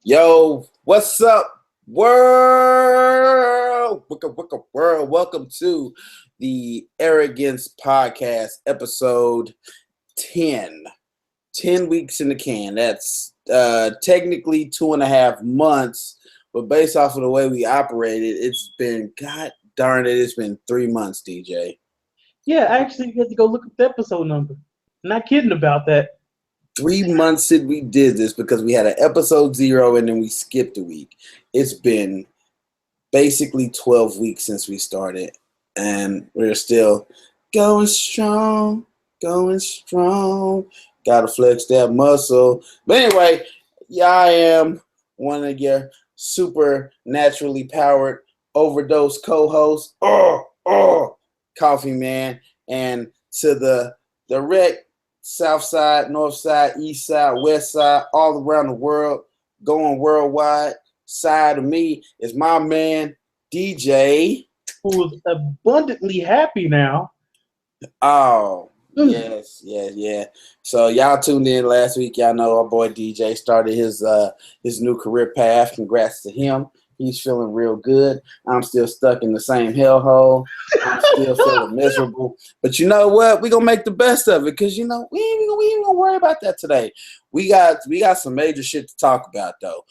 Yo, what's up, world? Wicca world. Welcome to the Arrogance Podcast, episode 10. 10 weeks in the can. That's technically 2.5 months, but based off of the way we operated, it's been, god darn it, it's been 3 months, DJ. Yeah, I actually had to go look up the episode number. Not kidding about that. 3 months since we did this because we had an episode 0 and then we skipped a week. It's been basically 12 weeks since we started, and we're still going strong, going strong. Gotta flex that muscle. But anyway, yeah, I am one of your super naturally powered overdose co-hosts. Coffee man, and to the direct south side, north side, east side, west side, all around the world, going worldwide side of me is my man DJ. Who is abundantly happy now. Oh, yes. So y'all tuned in last week. Y'all know our boy DJ started his new career path. Congrats to him. He's feeling real good. I'm still stuck in the same hellhole. I'm still feeling miserable. But you know what? We're gonna make the best of it because we ain't gonna worry about that today. We got some major shit to talk about though.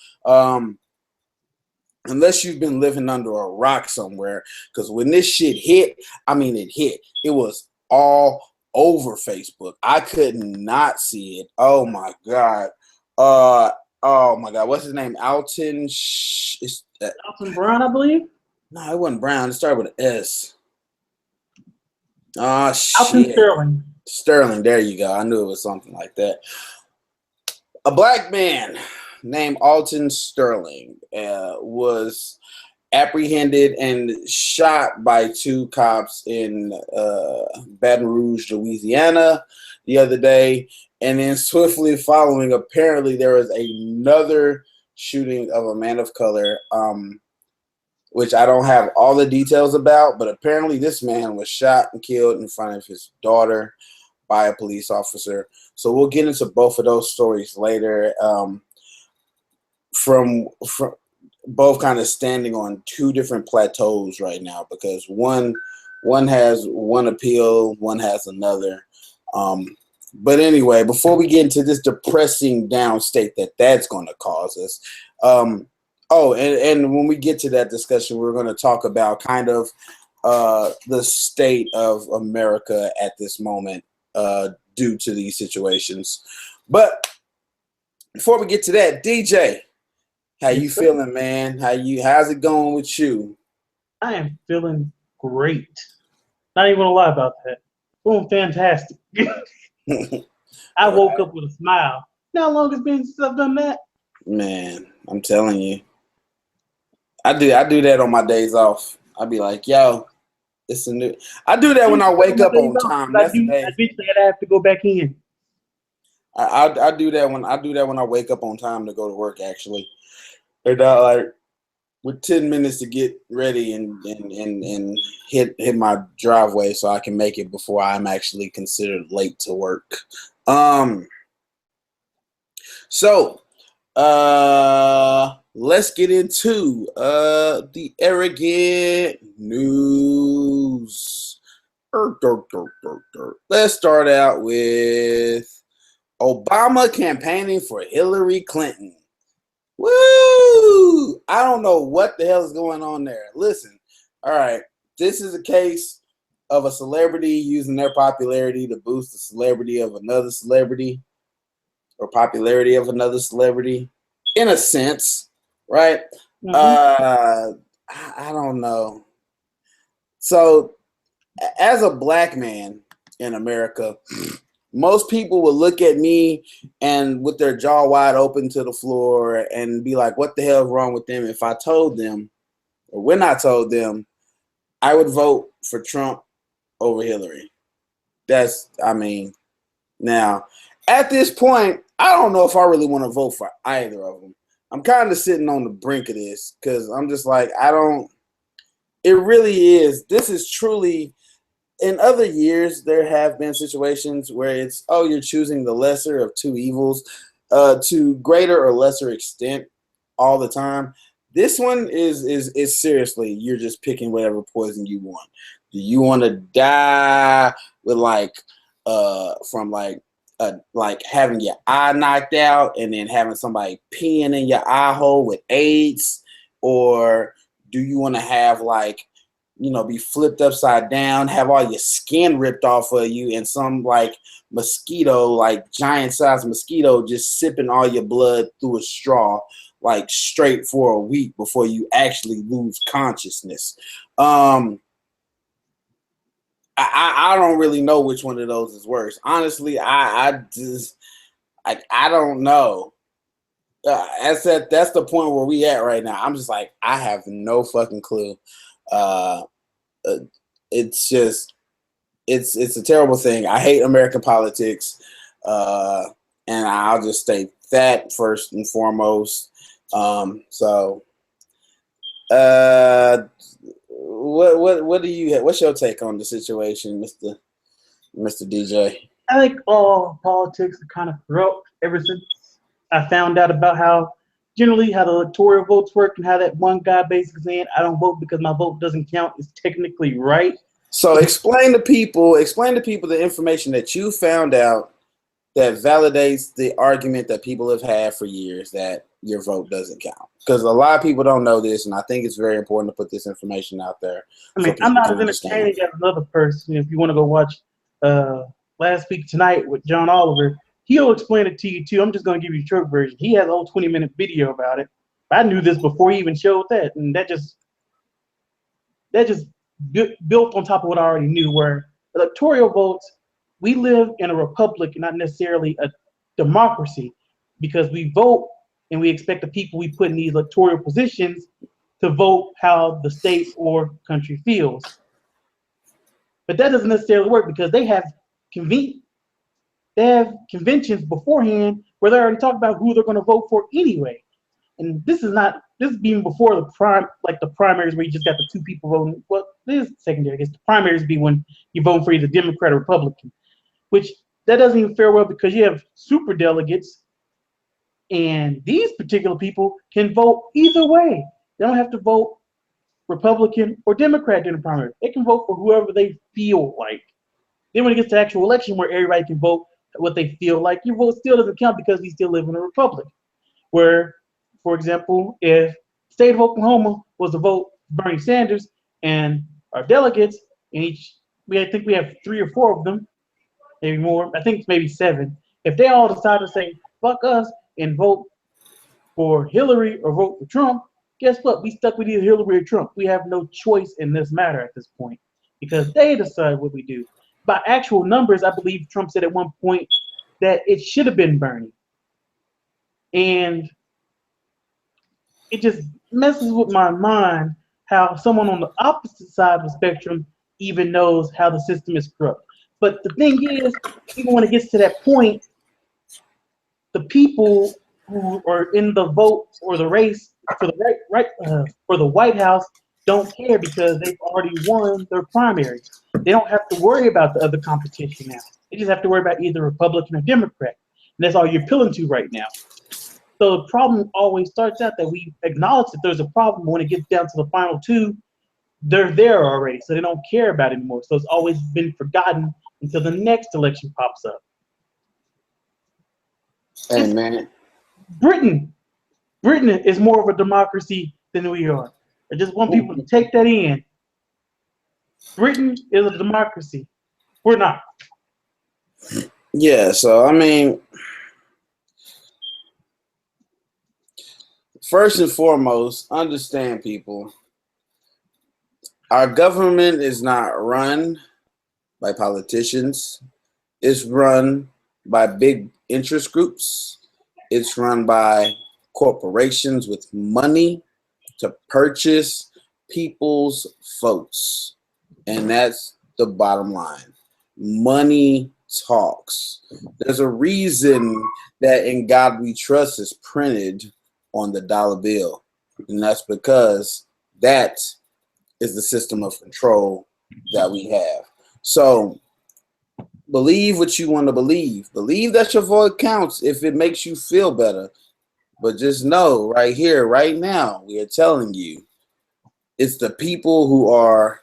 Unless you've been living under a rock somewhere, because when this shit hit, I mean it hit. It was all over Facebook. I could not see it. Oh my god. Oh my god. What's his name? Alton. Alton Brown, I believe. No, it wasn't Brown. It started with an S. Oh Alton shit. Sterling. Sterling. There you go. I knew it was something like that. A black man named Alton Sterling was apprehended and shot by two cops in Baton Rouge, Louisiana the other day. And then swiftly following, apparently there was another shooting of a man of color, which I don't have all the details about, but apparently this man was shot and killed in front of his daughter by a police officer. So we'll get into both of those stories later. From both kind of standing on two different plateaus right now, because one has one appeal, one has another. But anyway, before we get into this depressing down state that's going to cause us, and when we get to that discussion, we're going to talk about kind of the state of America at this moment due to these situations. But before we get to that, DJ, how you feeling, man? How's it going with you? I am feeling great. Not even gonna lie about that. Feeling fantastic. I woke up with a smile. You know how long it's been since I've done that? Man, I'm telling you. I do that on my days off. I'll be like, yo, it's a new. I do that when I wake up on time. That's the day. Eventually, I have to go back in. I do that when I wake up on time to go to work. Actually, and like with 10 minutes to get ready and hit my driveway so I can make it before I'm actually considered late to work. So let's get into the arrogant news. Let's start out with Obama campaigning for Hillary Clinton. Woo! I don't know what the hell is going on there. Listen, all right, this is a case of a celebrity using their popularity to boost the celebrity of another celebrity or popularity of another celebrity, in a sense, right? Mm-hmm. I don't know. So, as a black man in America, most people will look at me and with their jaw wide open to the floor and be like, what the hell is wrong with them? If I told them, or when I told them, I would vote for Trump over Hillary. Now, at this point, I don't know if I really want to vote for either of them. I'm kind of sitting on the brink of this because I'm just like, it really is. This is truly, in other years, there have been situations where it's, you're choosing the lesser of two evils to greater or lesser extent. all the time. This one is seriously, you're just picking whatever poison you want. Do you want to die with from like having your eye knocked out and then having somebody peeing in your eye hole with AIDS, or do you want to have be flipped upside down, have all your skin ripped off of you, and some mosquito, giant sized mosquito, just sipping all your blood through a straw, straight for a week before you actually lose consciousness? I don't really know which one of those is worse. Honestly, I don't know. That's the point where we at right now. I'm just like, I have no fucking clue. It's just it's a terrible thing. I hate American politics, and I'll just state that first and foremost. What do you? What's your take on the situation, Mr. DJ? I think all politics are kind of corrupt ever since I found out about how generally how the electoral votes work and how that one guy basically saying I don't vote because my vote doesn't count is technically right. So explain to people the information that you found out that validates the argument that people have had for years that your vote doesn't count. Because a lot of people don't know this, and I think it's very important to put this information out there. I mean, I'm not as entertaining as another person. If you want to go watch Last Week Tonight with John Oliver, he'll explain it to you too. I'm just going to give you a short version. He has a whole 20-minute video about it. I knew this before he even showed that, and that just built on top of what I already knew. Where electoral votes, we live in a republic and not necessarily a democracy, because we vote and we expect the people we put in these electoral positions to vote how the state or country feels. But that doesn't necessarily work because they have conventions beforehand where they already talk about who they're going to vote for anyway. And this is being before the primaries where you just got the two people voting. Well, this is secondary. I guess the primaries be when you vote for either Democrat or Republican, which that doesn't even fare well because you have super delegates, and these particular people can vote either way. They don't have to vote Republican or Democrat during the primary. They can vote for whoever they feel like. Then when it gets to the actual election where everybody can vote what they feel like, your vote still doesn't count because we still live in a republic. Where, for example, if the state of Oklahoma was to vote Bernie Sanders and our delegates, I think we have 3 or 4 of them, maybe more, I think it's maybe 7. If they all decide to say, fuck us, and vote for Hillary or vote for Trump, guess what? We stuck with either Hillary or Trump. We have no choice in this matter at this point because they decide what we do. By actual numbers, I believe Trump said at one point that it should have been Bernie. And it just messes with my mind how someone on the opposite side of the spectrum even knows how the system is corrupt. But the thing is, even when it gets to that point, the people who are in the vote or the race for the White House don't care because they've already won their primary. They don't have to worry about the other competition now. They just have to worry about either Republican or Democrat. And that's all you're appealing to right now. So the problem always starts out that we acknowledge that there's a problem, but when it gets down to the final 2, they're there already, so they don't care about it anymore. So it's always been forgotten until the next election pops up. Hey, man. Britain is more of a democracy than we are. I just want people to take that in. Britain is a democracy. We're not. Yeah, so I mean, first and foremost, understand, people, our government is not run by politicians. It's run by big interest groups. It's run by corporations with money to purchase people's votes. And that's the bottom line. Money talks. There's a reason that In God We Trust is printed on the dollar bill. And that's because that is the system of control that we have. So believe what you want to believe. Believe that your vote counts if it makes you feel better. But just know right here, right now, we are telling you it's the people who are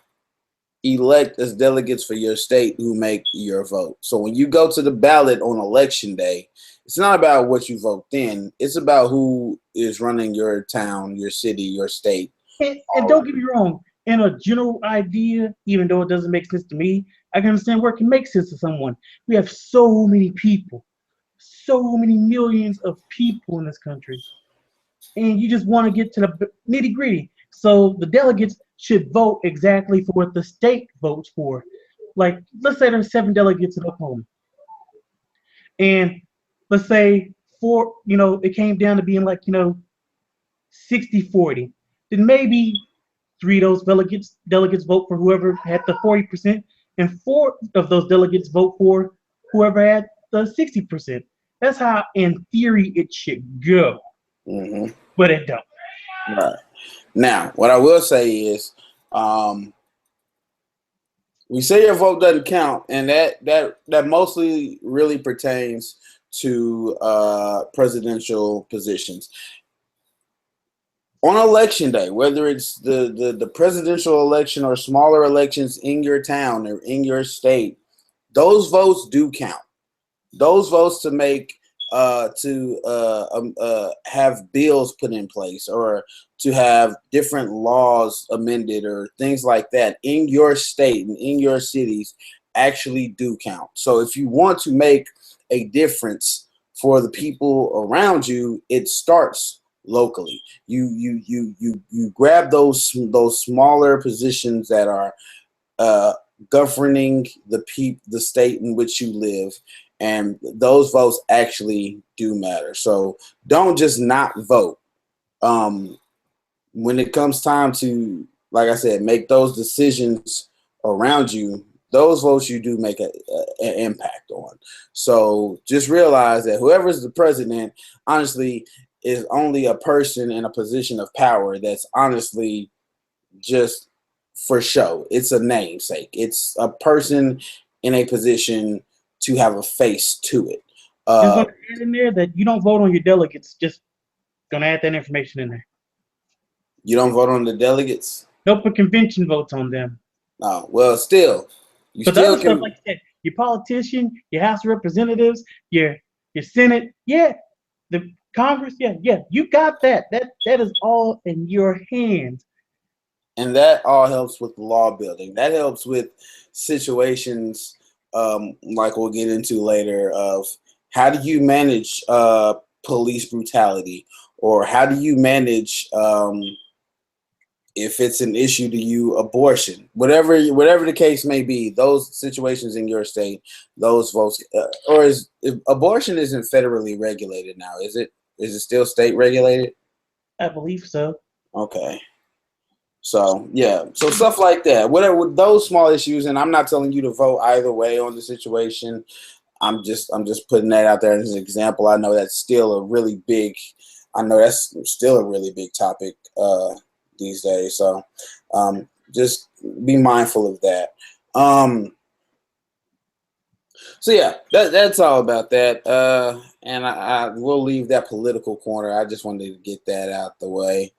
elect as delegates for your state who make your vote. So when you go to the ballot on election day, it's not about what you vote then. It's about who is running your town, your city, your state. And don't get me wrong, in a general idea, even though it doesn't make sense to me, I can understand where it can make sense to someone. We have so many people, so many millions of people in this country, and you just want to get to the nitty gritty. So the delegates should vote exactly for what the state votes for. Like, let's say there's 7 delegates in Oklahoma, and let's say four, it came down to being like, 60-40. Then maybe 3 of those delegates vote for whoever had the 40%, and 4 of those delegates vote for whoever had the 60%. That's how, in theory, it should go, Mm-hmm. but it don't. Right. Now, what I will say is, um, we say your vote doesn't count, and that mostly really pertains to presidential positions. On election day, whether it's the presidential election or smaller elections in your town or in your state, those votes do count. Those votes to make have bills put in place or to have different laws amended or things like that in your state and in your cities actually do count. So if you want to make a difference for the people around you, it starts locally. You grab those smaller positions that are uh, governing the state in which you live, and those votes actually do matter. So don't just not vote. Um, when it comes time to, like I said, make those decisions around you, those votes you do make an impact on. So just realize that whoever's the president, honestly, is only a person in a position of power that's honestly just for show. It's a namesake. It's a person in a position to have a face to it. Just Uh, gonna add in there that you don't vote on your delegates. Just gonna add that information in there. you don't vote on the delegates. Don't put convention votes on them. No, well, still, you But the still other stuff, like can. you said, your politician, your House of Representatives, your Senate, yeah, the Congress, yeah, you got that. That is all in your hands. And that all helps with law building. That helps with situations like we'll get into later of how do you manage police brutality, or how do you manage if it's an issue to you, abortion, whatever the case may be. Those situations in your state, those votes, or is if abortion isn't federally regulated now? Is it? Is it still state regulated? I believe so. Okay. So yeah, so stuff like that. Whatever with those small issues, and I'm not telling you to vote either way on the situation. I'm just putting that out there as an example. I know that's still a really big. I know that's still a really big topic these days. So just be mindful of that. Um, so yeah, that's all about that. And I will leave that political corner. I just wanted to get that out the way.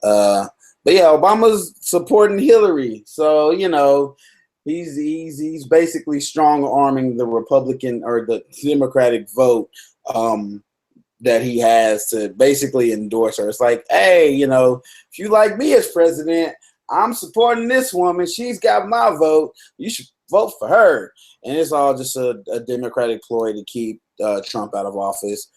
Uh, but yeah, Obama's supporting Hillary, so he's basically strong arming the Republican or the Democratic vote that he has to basically endorse her. It's like, hey, if you like me as president, I'm supporting this woman. She's got my vote. You should vote for her. And it's all just a Democratic ploy to keep Trump out of office.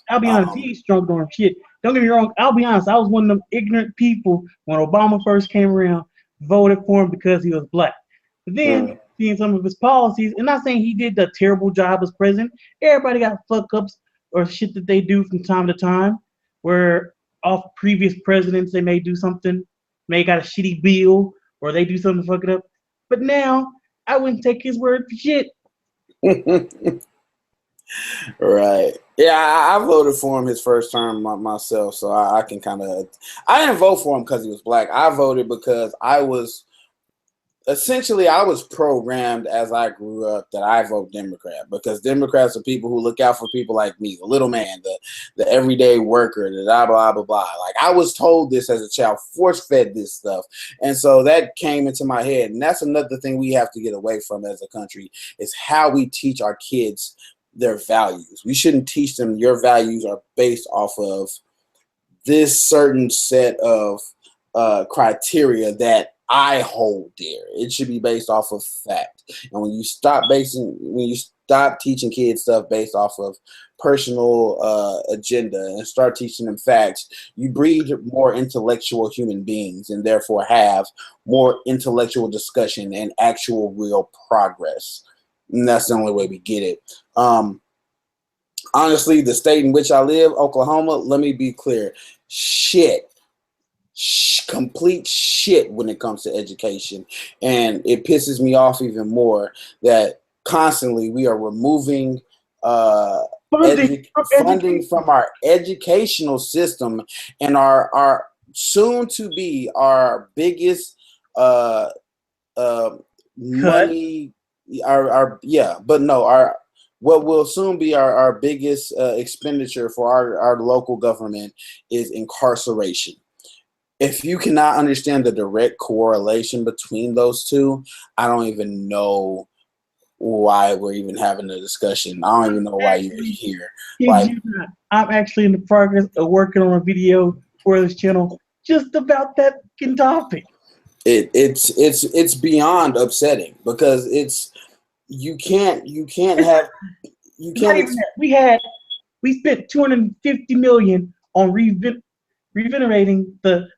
I'll be honest, he ain't strong on shit. Don't get me wrong. I'll be honest. I was one of them ignorant people when Obama first came around, voted for him because he was black. But then Mm. seeing some of his policies, and not saying he did a terrible job as president. Everybody got fuck ups or shit that they do from time to time, where off previous presidents they may do something, may got a shitty bill, or they do something to fuck it up. But now I wouldn't take his word for shit. Right. Yeah, I voted for him his first term myself, so I can kind of. I didn't vote for him because he was black. I voted because essentially I was programmed as I grew up that I vote Democrat because Democrats are people who look out for people like me, the little man, the everyday worker, the blah blah blah blah. Like I was told this as a child, force fed this stuff, and so that came into my head. And that's another thing we have to get away from as a country is how we teach our kids their values. We shouldn't teach them your values are based off of this certain set of criteria that I hold dear. It should be based off of fact. And when you stop teaching kids stuff based off of personal agenda and start teaching them facts, you breed more intellectual human beings and therefore have more intellectual discussion and actual real progress. And that's the only way we get it. Honestly, the state in which I live, Oklahoma, let me be clear, shit. Complete shit when it comes to education. And it pisses me off even more that constantly we are removing funding from our educational system, and our soon to be our biggest money, our what will soon be our biggest expenditure for our local government is incarceration. If you cannot understand the direct correlation between those two, I don't even know why we're even having a discussion. I don't even know why you're here. Like, I'm actually in the progress of working on a video for this channel just about that topic. It's beyond upsetting because you can't have you can't. We spent 250 million on revenerating the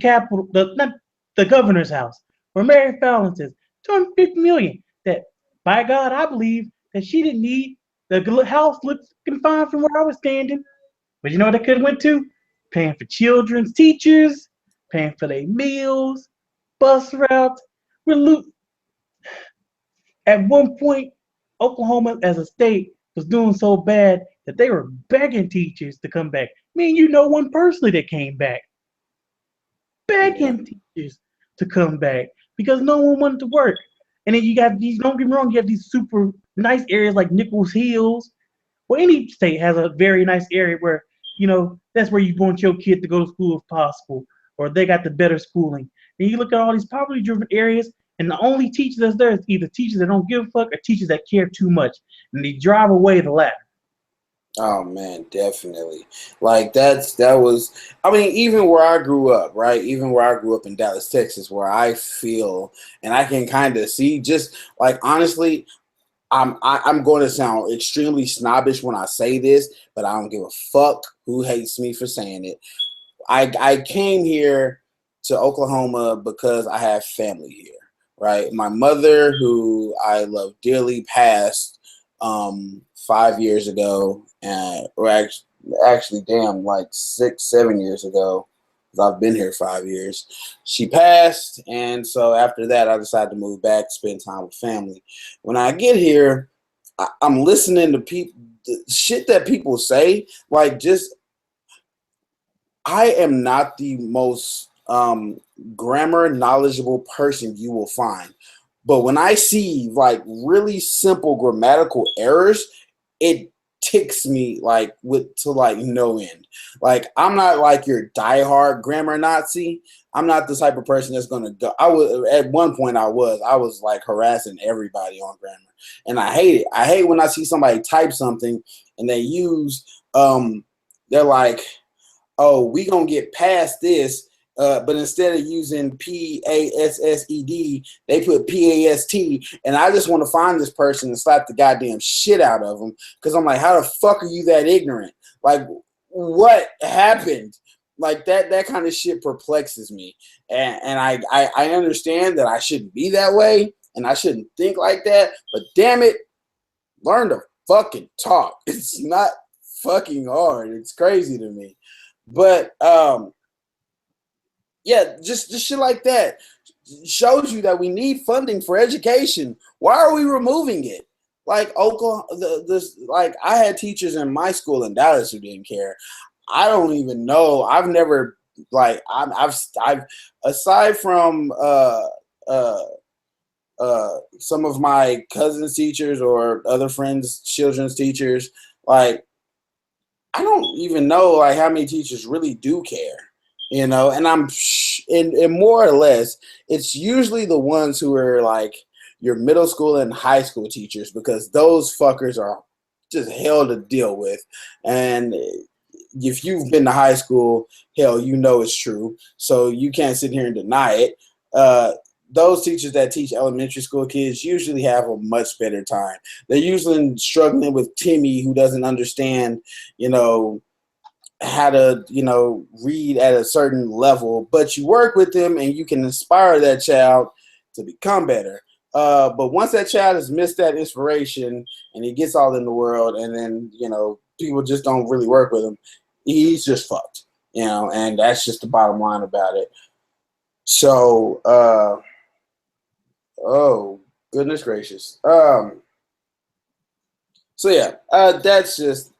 capital, not the governor's house, where Mary Fallon says 250 million. That by God, I believe that she didn't need. The house looks fine from where I was standing, but you know what I could have went to? Paying for children's teachers, paying for their meals, bus routes. We're at one point, Oklahoma as a state was doing so bad that they were begging teachers to come back. You know one personally that came back, begging teachers to come back because no one wanted to work. And then you got these, don't get me wrong, you have these super nice areas like Nichols Hills. Well, any state has a very nice area where, that's where you want your kid to go to school if possible, or they got the better schooling. And you look at all these poverty driven areas, and the only teachers that's there is either teachers that don't give a fuck or teachers that care too much. And they drive away the latter. Oh man, definitely. Like that was. I mean, even where I grew up, right? Even where I grew up in Dallas, Texas, where I feel and I can kind of see. Just like honestly, I'm going to sound extremely snobbish when I say this, but I don't give a fuck who hates me for saying it. I came here to Oklahoma because I have family here, right? My mother, who I love dearly, passed 5 years ago, or actually, damn, like 6, 7 years ago. 'Cause I've been here 5 years. She passed, and so after that, I decided to move back, spend time with family. When I get here, I'm listening to people, the shit that people say, like just I am not the most grammar knowledgeable person you will find. But when I see like really simple grammatical errors, it ticks me like with to like no end. Like I'm not like your diehard grammar Nazi. I'm not the type of person that's gonna go. I was at one point I was like harassing everybody on grammar. And I hate it. I hate when I see somebody type something and they use they're like, oh, we gonna get past this, but instead of using PASSED, they put PAST, and I just want to find this person and slap the goddamn shit out of them because I'm like, how the fuck are you that ignorant? Like, what happened? Like that kind of shit perplexes me, and I understand that I shouldn't be that way and I shouldn't think like that, but damn it, learn to fucking talk. It's not fucking hard. It's crazy to me. But yeah, just shit like that shows you that we need funding for education. Why are we removing it? Like Oklahoma, like I had teachers in my school in Dallas who didn't care. I don't even know. I've never like I've aside from some of my cousins' teachers or other friends' children's teachers, like I don't even know like how many teachers really do care, and and more or less, it's usually the ones who are like your middle school and high school teachers because those fuckers are just hell to deal with. And if you've been to high school, hell, you know it's true. So you can't sit here and deny it. Uh, those teachers that teach elementary school kids usually have a much better time. They're usually struggling with Timmy who doesn't understand, you know, how to, read at a certain level, but you work with them and you can inspire that child to become better. But once that child has missed that inspiration and he gets all in the world and then, people just don't really work with him, he's just fucked, and that's just the bottom line about it. So, oh, goodness gracious. So yeah, that's just,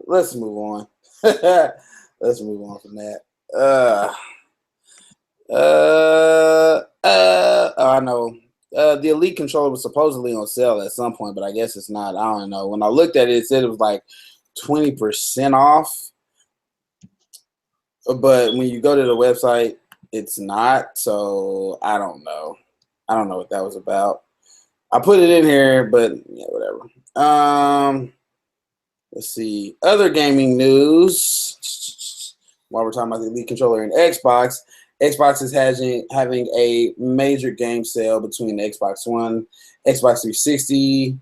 let's move on. Let's move on from that. Oh, I know. The Elite controller was supposedly on sale at some point, but I guess it's not. I don't know. When I looked at it, it said it was like 20% off. But when you go to the website, it's not. So I don't know. I don't know what that was about. I put it in here, but yeah, whatever. Let's see. Other gaming news. While we're talking about the Elite controller and Xbox, Xbox is having a major game sale between the Xbox One, Xbox 360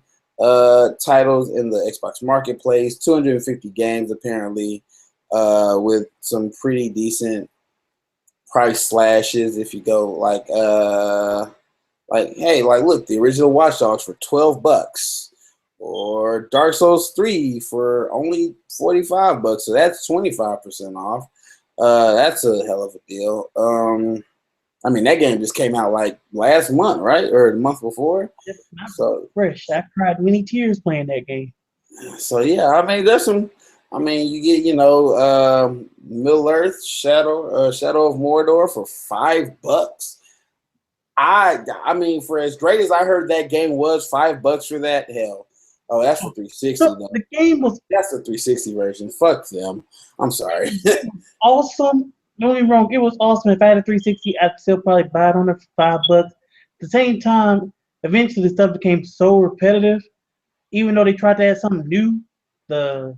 titles in the Xbox Marketplace. 250 games apparently, with some pretty decent price slashes. If you go hey, like look, the original Watch Dogs for $12, or Dark Souls 3 for only $45. So that's 25% off. That's a hell of a deal. I mean, that game just came out like last month, right, or the month before. It's not So fresh. I cried many tears playing that game. So yeah, I mean, there's some. I mean, you get Middle Earth Shadow of Mordor for $5. I mean, for as great as I heard that game was, $5 for that, hell. Oh, that's for 360 So though. the game was That's the 360 version. Fuck them. I'm sorry. awesome. Don't get me wrong, it was awesome. If I had a 360, I'd still probably buy it on it for $5. At the same time, eventually the stuff became so repetitive. Even though they tried to add something new, the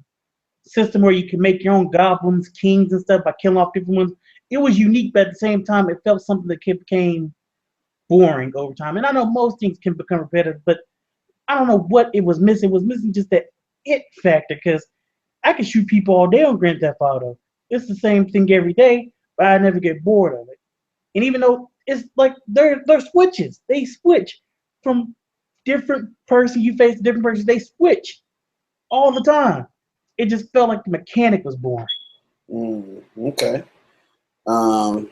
system where you can make your own goblins, kings, and stuff by killing off different ones, it was unique, but at the same time, it felt something that became boring over time. And I know most things can become repetitive, but I don't know what it was missing. It was missing just that it factor because I can shoot people all day on Grand Theft Auto. It's the same thing every day, but I never get bored of it. And even though it's like they're switches, they switch from different person you face, different person, they switch all the time. It just felt like the mechanic was boring. Okay. Um.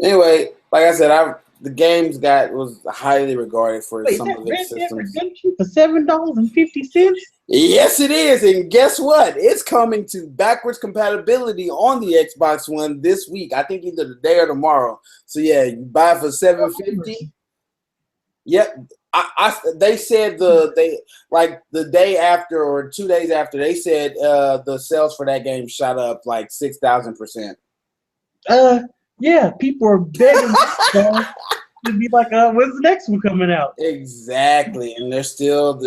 Anyway, like I said, the games was highly regarded for Wait, is some that of its Red Dead systems. Redemption for $7.50? Yes, it is. And guess what? It's coming to backwards compatibility on the Xbox One this week. I think either today or tomorrow. So yeah, you buy it for $7.50. Yep. They said they like the day after or 2 days after, they said the sales for that game shot up like 6,000%. Yeah, people are begging to be like, when's the next one coming out? Exactly, and there's still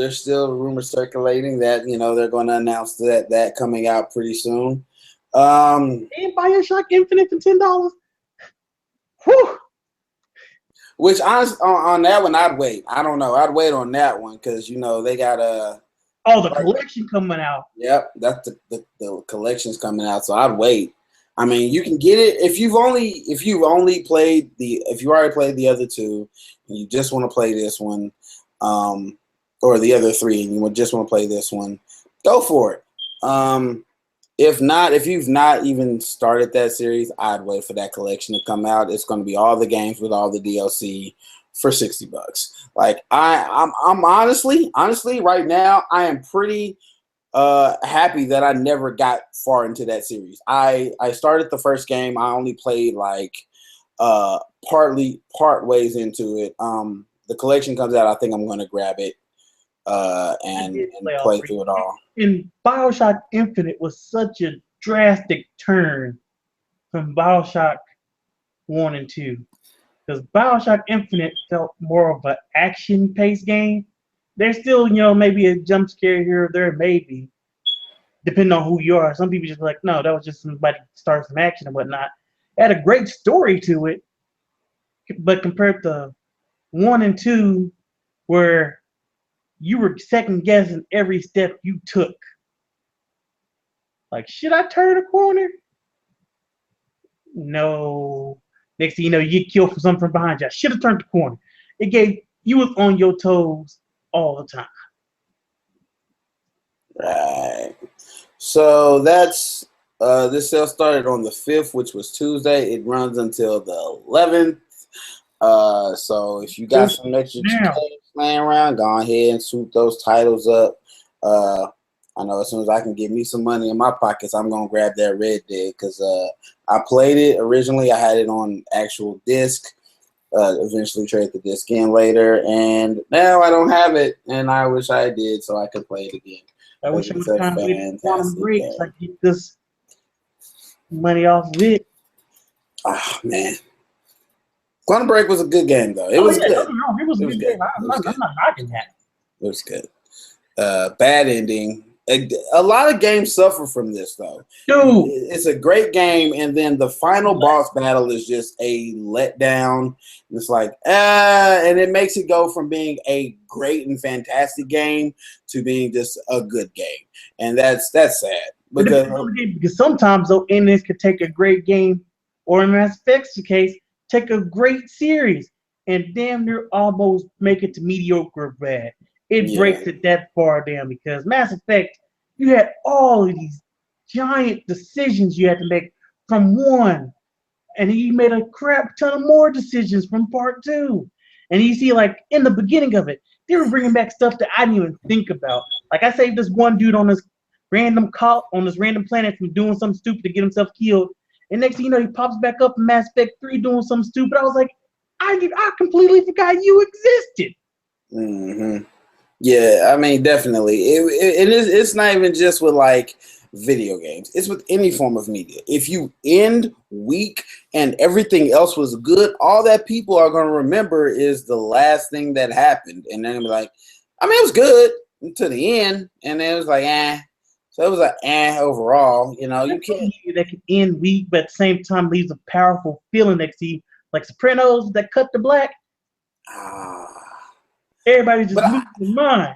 rumors circulating that they're going to announce that coming out pretty soon. And Bioshock Infinite for $10. Whew. Which on that one I'd wait. I don't know. I'd wait on that one because they got Oh, the collection coming out. Yep, that's the collection's coming out, so I'd wait. I mean, you can get it if you've already played the other two, and you just want to play this one, or the other three, and you just want to play this one, go for it. If not, if you've not even started that series, I'd wait for that collection to come out. It's going to be all the games with all the DLC for $60. Like I'm honestly right now, I am pretty happy that I never got far into that series. I started the first game. I only played like part ways into it. The collection comes out. I think I'm going to grab it I and did play all play three. through it all. And Bioshock Infinite was such a drastic turn from Bioshock 1 and 2. Because Bioshock Infinite felt more of an action-paced game. There's still, maybe a jump scare here or there, maybe, depending on who you are. Some people just like, no, that was just somebody start some action and whatnot. It had a great story to it, but compared to 1 and 2, where you were second guessing every step you took. Like, should I turn a corner? No. Next thing you know, you get killed for something from behind you. I should have turned the corner. It gave you was on your toes all the time. Right. So that's this sale started on the 5th, which was Tuesday. It runs until the 11th. So if you got some extra Now, change laying around, go ahead and swoop those titles up. I know as soon as I can get me some money in my pockets, I'm gonna grab that Red Dead because I played it originally. I had it on actual disc. Eventually trade the disc in later, and now I don't have it, and I wish I did so I could play it again I because wish I it's would have a found a way to quantum fantastic break so I game. could get this money off of it. Ah, man. Quantum Break was a good game, though. It Oh was yeah, good. no, it was a It was good good. game. I'm It was not, good. I'm not knocking that. It was good. Bad ending. A lot of games suffer from this, though. Dude, It's a great game, and then the final boss battle is just a letdown. It's like, and it makes it go from being a great and fantastic game to being just a good game, and that's sad it because depends on the game because sometimes those endings could take a great game, or in Mass Effect's case, take a great series and damn near almost make it to mediocre bad. It yeah, breaks it that far down because Mass Effect, you had all of these giant decisions you had to make from one, and he made a crap ton of more decisions from part two. And you see, like in the beginning of it, they were bringing back stuff that I didn't even think about. Like I saved this one dude on this random cop on this random planet from doing something stupid to get himself killed. And next thing you know, he pops back up in Mass Effect 3 doing something stupid. I was like, I completely forgot you existed. hmm yeah. I mean, definitely. It's not even just with like video games. It's with any form of media. If you end weak and everything else was good, all that people are going to remember is the last thing that happened, and they're gonna be like, I mean, it was good until the end, and then it was like, eh. So it was like, eh, overall. You That's a can't. media that can end weak, but at the same time leaves a powerful feeling next to you. Like Sopranos that cut to black, Ah. everybody just But loses their mind.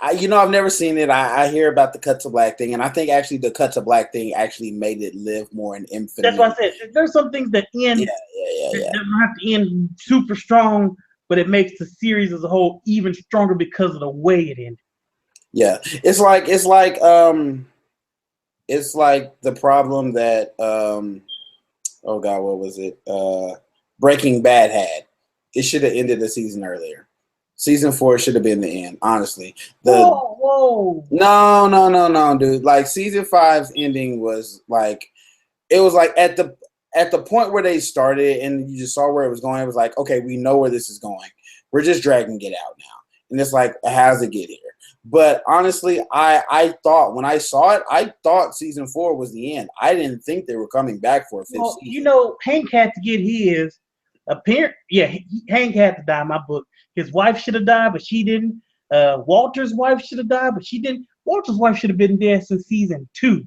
I've never seen it. I hear about the cut to black thing, and I think actually the cut to black thing actually made it live more in That's why I infamy. said there's some things that Yeah, end yeah, yeah, that yeah. doesn't have to end super strong, but it makes the series as a whole even stronger because of the way it ended. Yeah, it's like the problem that oh god, what was it? Breaking Bad had. It should have ended the season earlier. Season 4 should have been the end. Honestly, the Whoa, whoa! no, no, no, no, dude. Like season 5's ending was like it was like at the point where they started and you just saw where it was going. It was like, okay, we know where this is going. We're just dragging it out now, and it's like, how does it get here? But honestly, I thought when I saw it, I thought season 4 was the end. I didn't think they were coming back for a fifth Well, season. Hank had to get his appearance. Yeah, Hank had to die in my book. His wife should have died, but she didn't. Walter's wife should have died, but she didn't. Walter's wife should have been dead since season 2.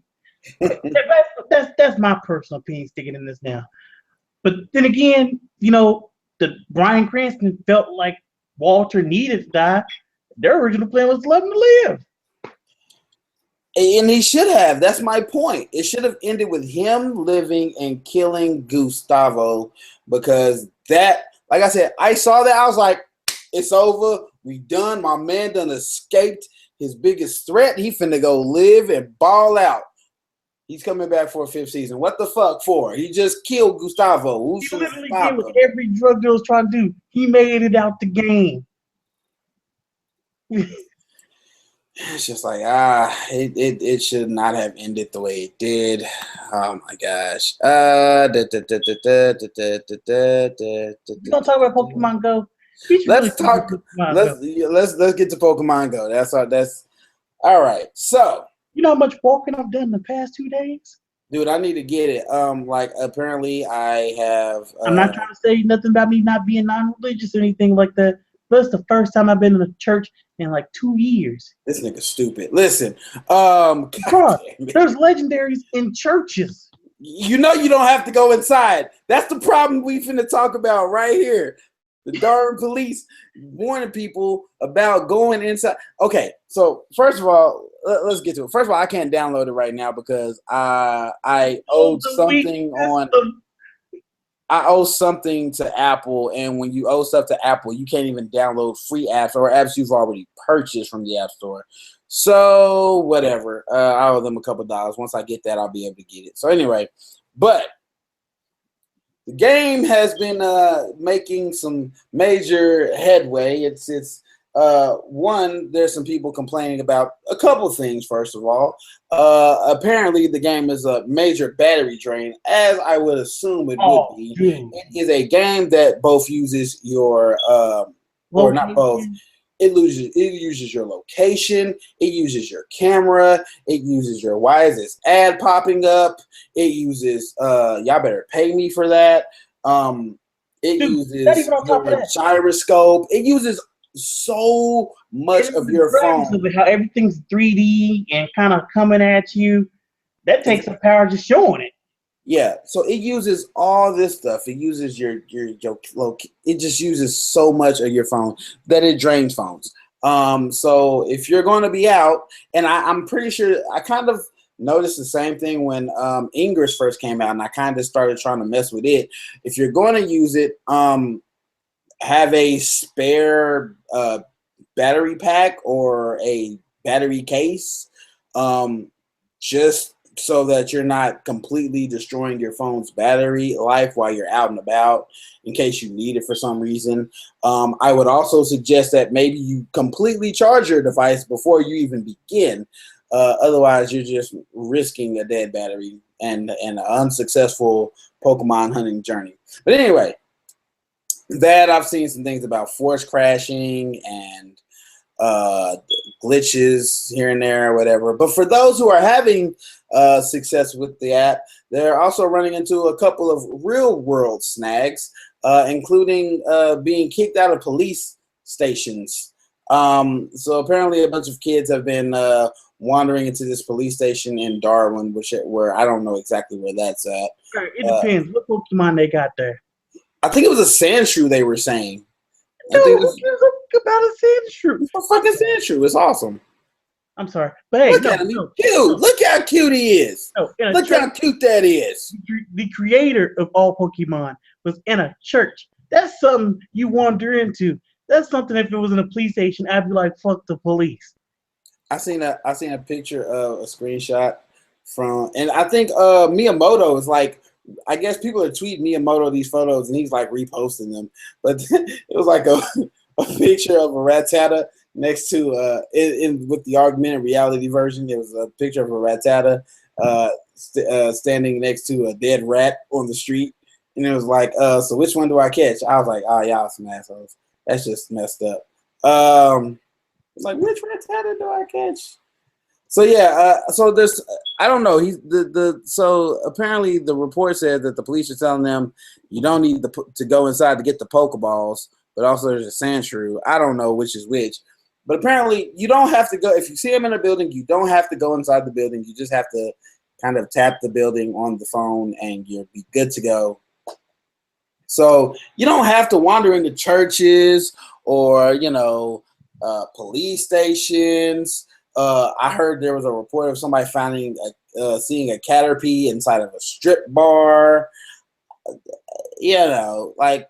That's my personal opinion sticking in this now. But then again, the Bryan Cranston felt like Walter needed to die. Their original plan was to let him live. And he should have. That's my point. It should have ended with him living and killing Gustavo because that, like I said, I saw that. I was like, it's over. We done. My man done escaped his biggest threat. He finna go live and ball out. He's coming back for a fifth season. What the fuck for? He just killed Gustavo. Who's He gonna literally did stop what him? every drug dealer was trying to do. He made it out the game. It's just like it should not have ended the way it did. Oh my gosh. You don't talk about Pokemon Go. You should really Let's talk about talk. Pokemon Let's Go. let's get to Pokemon Go. That's all right. So, You know how much walking I've done in the past 2 days? dude, I need to get it. Like apparently I have. I'm not trying to say nothing about me not being non-religious or anything like that. But it's the first time I've been in a church in like 2 years. This nigga stupid. Listen, God Bruh, damn it. there's legendaries in churches. You know you don't have to go inside. That's the problem we finna talk about right here. The darn police warning people about going inside. Okay, so first of all, let's get to it. First of all, I can't download it right now because I Oh, owed the weak something on. system. I owe something to Apple, and when you owe stuff to Apple, you can't even download free apps or apps you've already purchased from the App Store. So whatever, I owe them a couple dollars. Once I get that, I'll be able to get it. So anyway, but the game has been making some major headway. It's one. There's some people complaining about a couple things. First of all, apparently the game is a major battery drain, as I would assume it would Oh, be. dude. It is a game that both uses your or not both. Location. It uses your location. It uses your camera. It uses your why is this ad popping up? It uses y'all better pay me for that. It Dude, not uses even on top of your that. gyroscope. It uses so much And of the your graphics phone. of it, how everything's 3D and kind of coming at you. That takes some power just showing it. Yeah, so it uses all this stuff. It uses it just uses so much of your phone that it drains phones. So if you're going to be out, and I'm pretty sure I kind of noticed the same thing when Ingress first came out, and I kind of started trying to mess with it. If you're going to use it, have a spare battery pack or a battery case, just so that you're not completely destroying your phone's battery life while you're out and about in case you need it for some reason. I would also suggest that maybe you completely charge your device before you even begin. Otherwise, you're just risking a dead battery and an unsuccessful Pokemon hunting journey. But anyway, that I've seen some things about force crashing and uh, glitches here and there or whatever. But for those who are having success with the app, they're also running into a couple of real world snags, including being kicked out of police stations. So apparently a bunch of kids have been wandering into this police station in Darwin, where I don't know exactly where that's at. It depends. What Pokemon they got there? I think it was a Sandshrew they were saying. I Dude, think it who was gives a about a Sandshrew? a fucking Sandshrew. It's awesome. I'm sorry, but hey, Look at him. He's cute. Look how cute he is. no. In a Look church, how cute that is. the creator of all Pokemon was in a church. That's something you wander into. That's something if it was in a police station, I'd be like, fuck the police. I seen a picture of a screenshot from, and I think Miyamoto is like, I guess people are tweeting Miyamoto these photos and he's like reposting them, but it was like a picture of a Rattata next to with the augmented reality version. It was a picture of a Rattata standing next to a dead rat on the street, and it was like, so which one do I catch? I was like, oh, y'all some assholes. That's just messed up. Like, which Rattata do I catch? So yeah, so there's, I don't know. He's so apparently the report said that the police are telling them you don't need to go inside to get the Pokeballs, but also there's a Sandshrew. I don't know which is which, but apparently you don't have to go if you see him in a building. You don't have to go inside the building. You just have to kind of tap the building on the phone, and you'll be good to go. So you don't have to wander into churches or police stations. I heard there was a report of somebody finding seeing a Caterpie inside of a strip bar. Like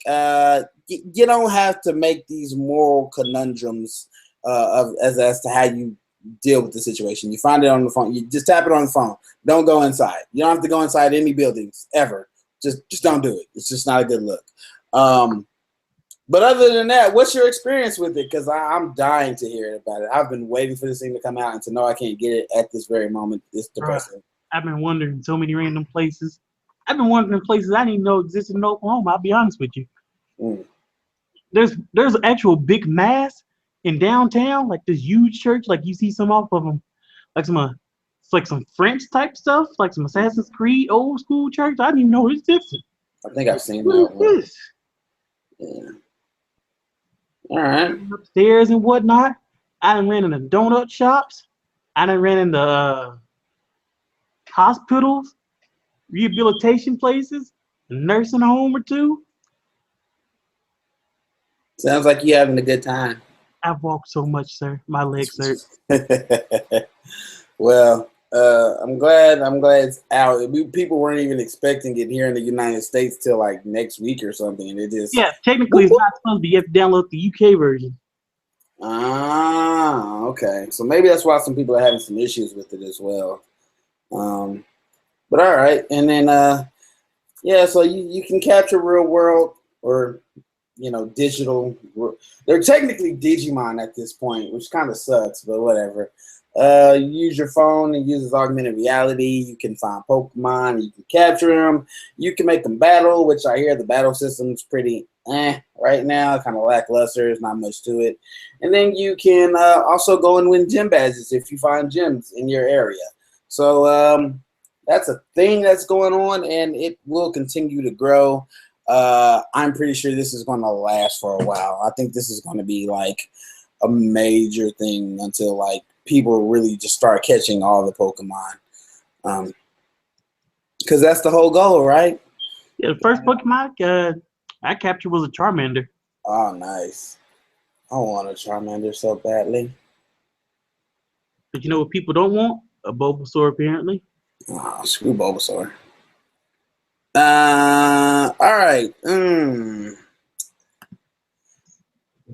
you don't have to make these moral conundrums as to how you deal with the situation. You find it on the phone. You just tap it on the phone. Don't go inside. You don't have to go inside any buildings ever. Just don't do it. It's just not a good look. But other than that, what's your experience with it? Because I'm dying to hear about it. I've been waiting for this thing to come out, and to know I can't get it at this very moment is Bruh, depressing. I've been wondering so many random places. I've been wondering places I didn't even know existed in Oklahoma. I'll be honest with you. Mm. There's actual big mass in downtown, like this huge church. Like you see some off of them, like it's like some French type stuff, like some Assassin's Creed old school church. I didn't even know it existed. I think I've seen What that is one. this? Yeah. All right. Upstairs and whatnot. I done ran into donut shops. I done ran into hospitals, rehabilitation places, a nursing home or two. Sounds like you having a good time. I've walked so much, sir. My legs hurt. Well, I'm glad. I'm glad it's out. People weren't even expecting it here in the United States till like next week or something, and it just. Yeah, technically Whoop, it's whoop. not supposed to be. You have to download the UK version. Ah, okay. So maybe that's why some people are having some issues with it as well. Um, but all right, and then yeah, so you can capture real world or digital. They're technically Digimon at this point, which kind of sucks, but whatever. You use your phone and uses augmented reality. You can find Pokemon. You can capture them. You can make them battle, which I hear the battle system's pretty right now, kind of lackluster. There's not much to it. And then you can also go and win gym badges if you find gyms in your area. So that's a thing that's going on, and it will continue to grow. I'm pretty sure this is going to last for a while. I think this is going to be like a major thing until like people really just start catching all the Pokemon. Because that's the whole goal, right? Yeah, the first Pokemon I captured was a Charmander. Oh, nice. I want a Charmander so badly. But you know what people don't want? A Bulbasaur, apparently. Oh, screw Bulbasaur. All right.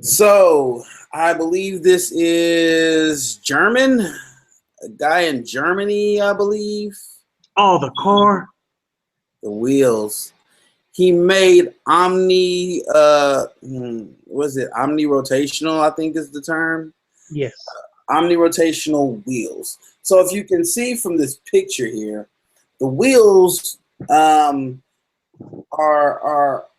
So I believe this is German. A guy in Germany, I believe. Oh, the car. The wheels. He made was it omni-rotational, I think is the term. Yes. Omni-rotational wheels. So if you can see from this picture here, the wheels are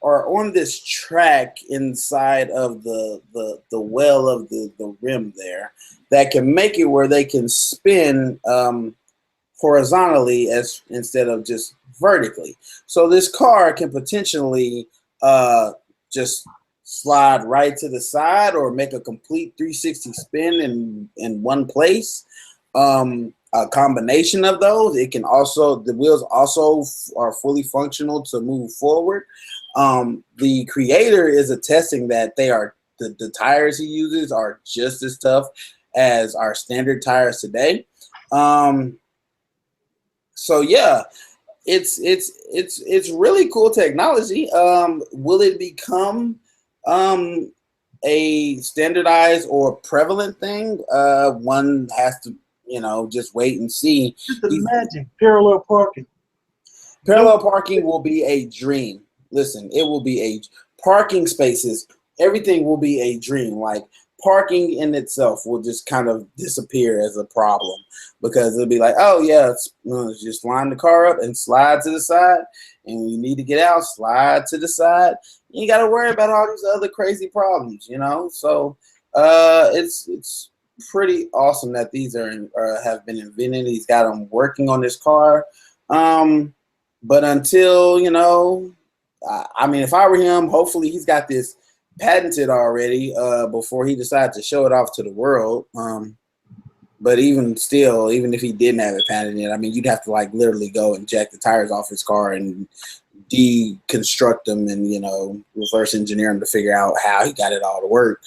on this track inside of the well of the rim there that can make it where they can spin horizontally as instead of just vertically. So this car can potentially just slide right to the side or make a complete 360 spin in one place. A combination of those. It can also, the wheels also are fully functional to move forward. The creator is attesting that they are the tires he uses are just as tough as our standard tires today. So yeah, it's really cool technology. Will it become a standardized or prevalent thing? One has to just wait and see. Just imagine parallel parking. No, Parallel parking will be a dream. Listen, it will be a parking spaces. Everything will be a dream. Like parking in itself will just kind of disappear as a problem because it'll be like, oh yeah, just line the car up and slide to the side, and when you need to get out, slide to the side. You got to worry about all these other crazy problems. So it's pretty awesome that these have been invented. He's got them working on this car. But until, I mean, if I were him, hopefully he's got this patented already before he decides to show it off to the world. But even still, even if he didn't have it patented, I mean, you'd have to like literally go and jack the tires off his car and deconstruct them and, reverse engineer them to figure out how he got it all to work.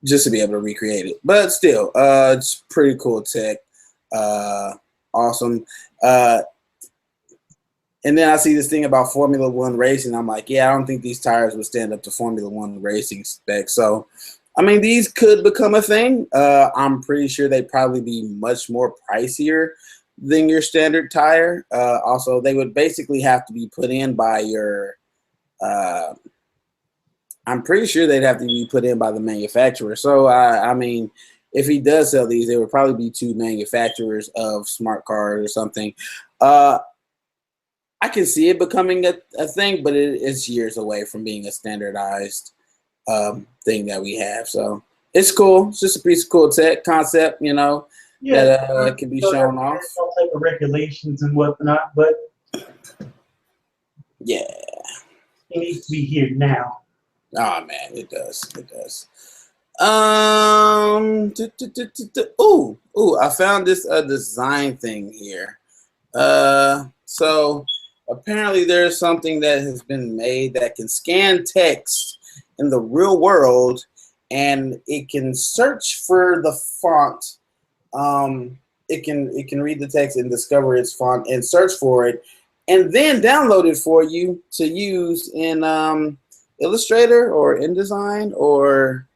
Just to be able to recreate it. But still, it's pretty cool tech. Awesome. And then I see this thing about Formula One racing. I'm like, yeah, I don't think these tires would stand up to Formula One racing specs. So, I mean, these could become a thing. I'm pretty sure they'd probably be much more pricier than your standard tire. Also, they would basically have to be put in by your I'm pretty sure they'd have to be put in by the manufacturer. So I mean, if he does sell these, there would probably be two manufacturers of smart cars or something. Uh, I can see it becoming a thing, but it's years away from being a standardized thing that we have. So it's cool. It's just a piece of cool tech concept, Yeah, that can be shown off. there's all type of regulations and whatnot, but Yeah. it needs to be here now. Oh man, it does. It does. Ooh, I found this design thing here. So apparently there's something that has been made that can scan text in the real world, and it can search for the font. It can read the text and discover its font and search for it, and then download it for you to use in Illustrator or InDesign or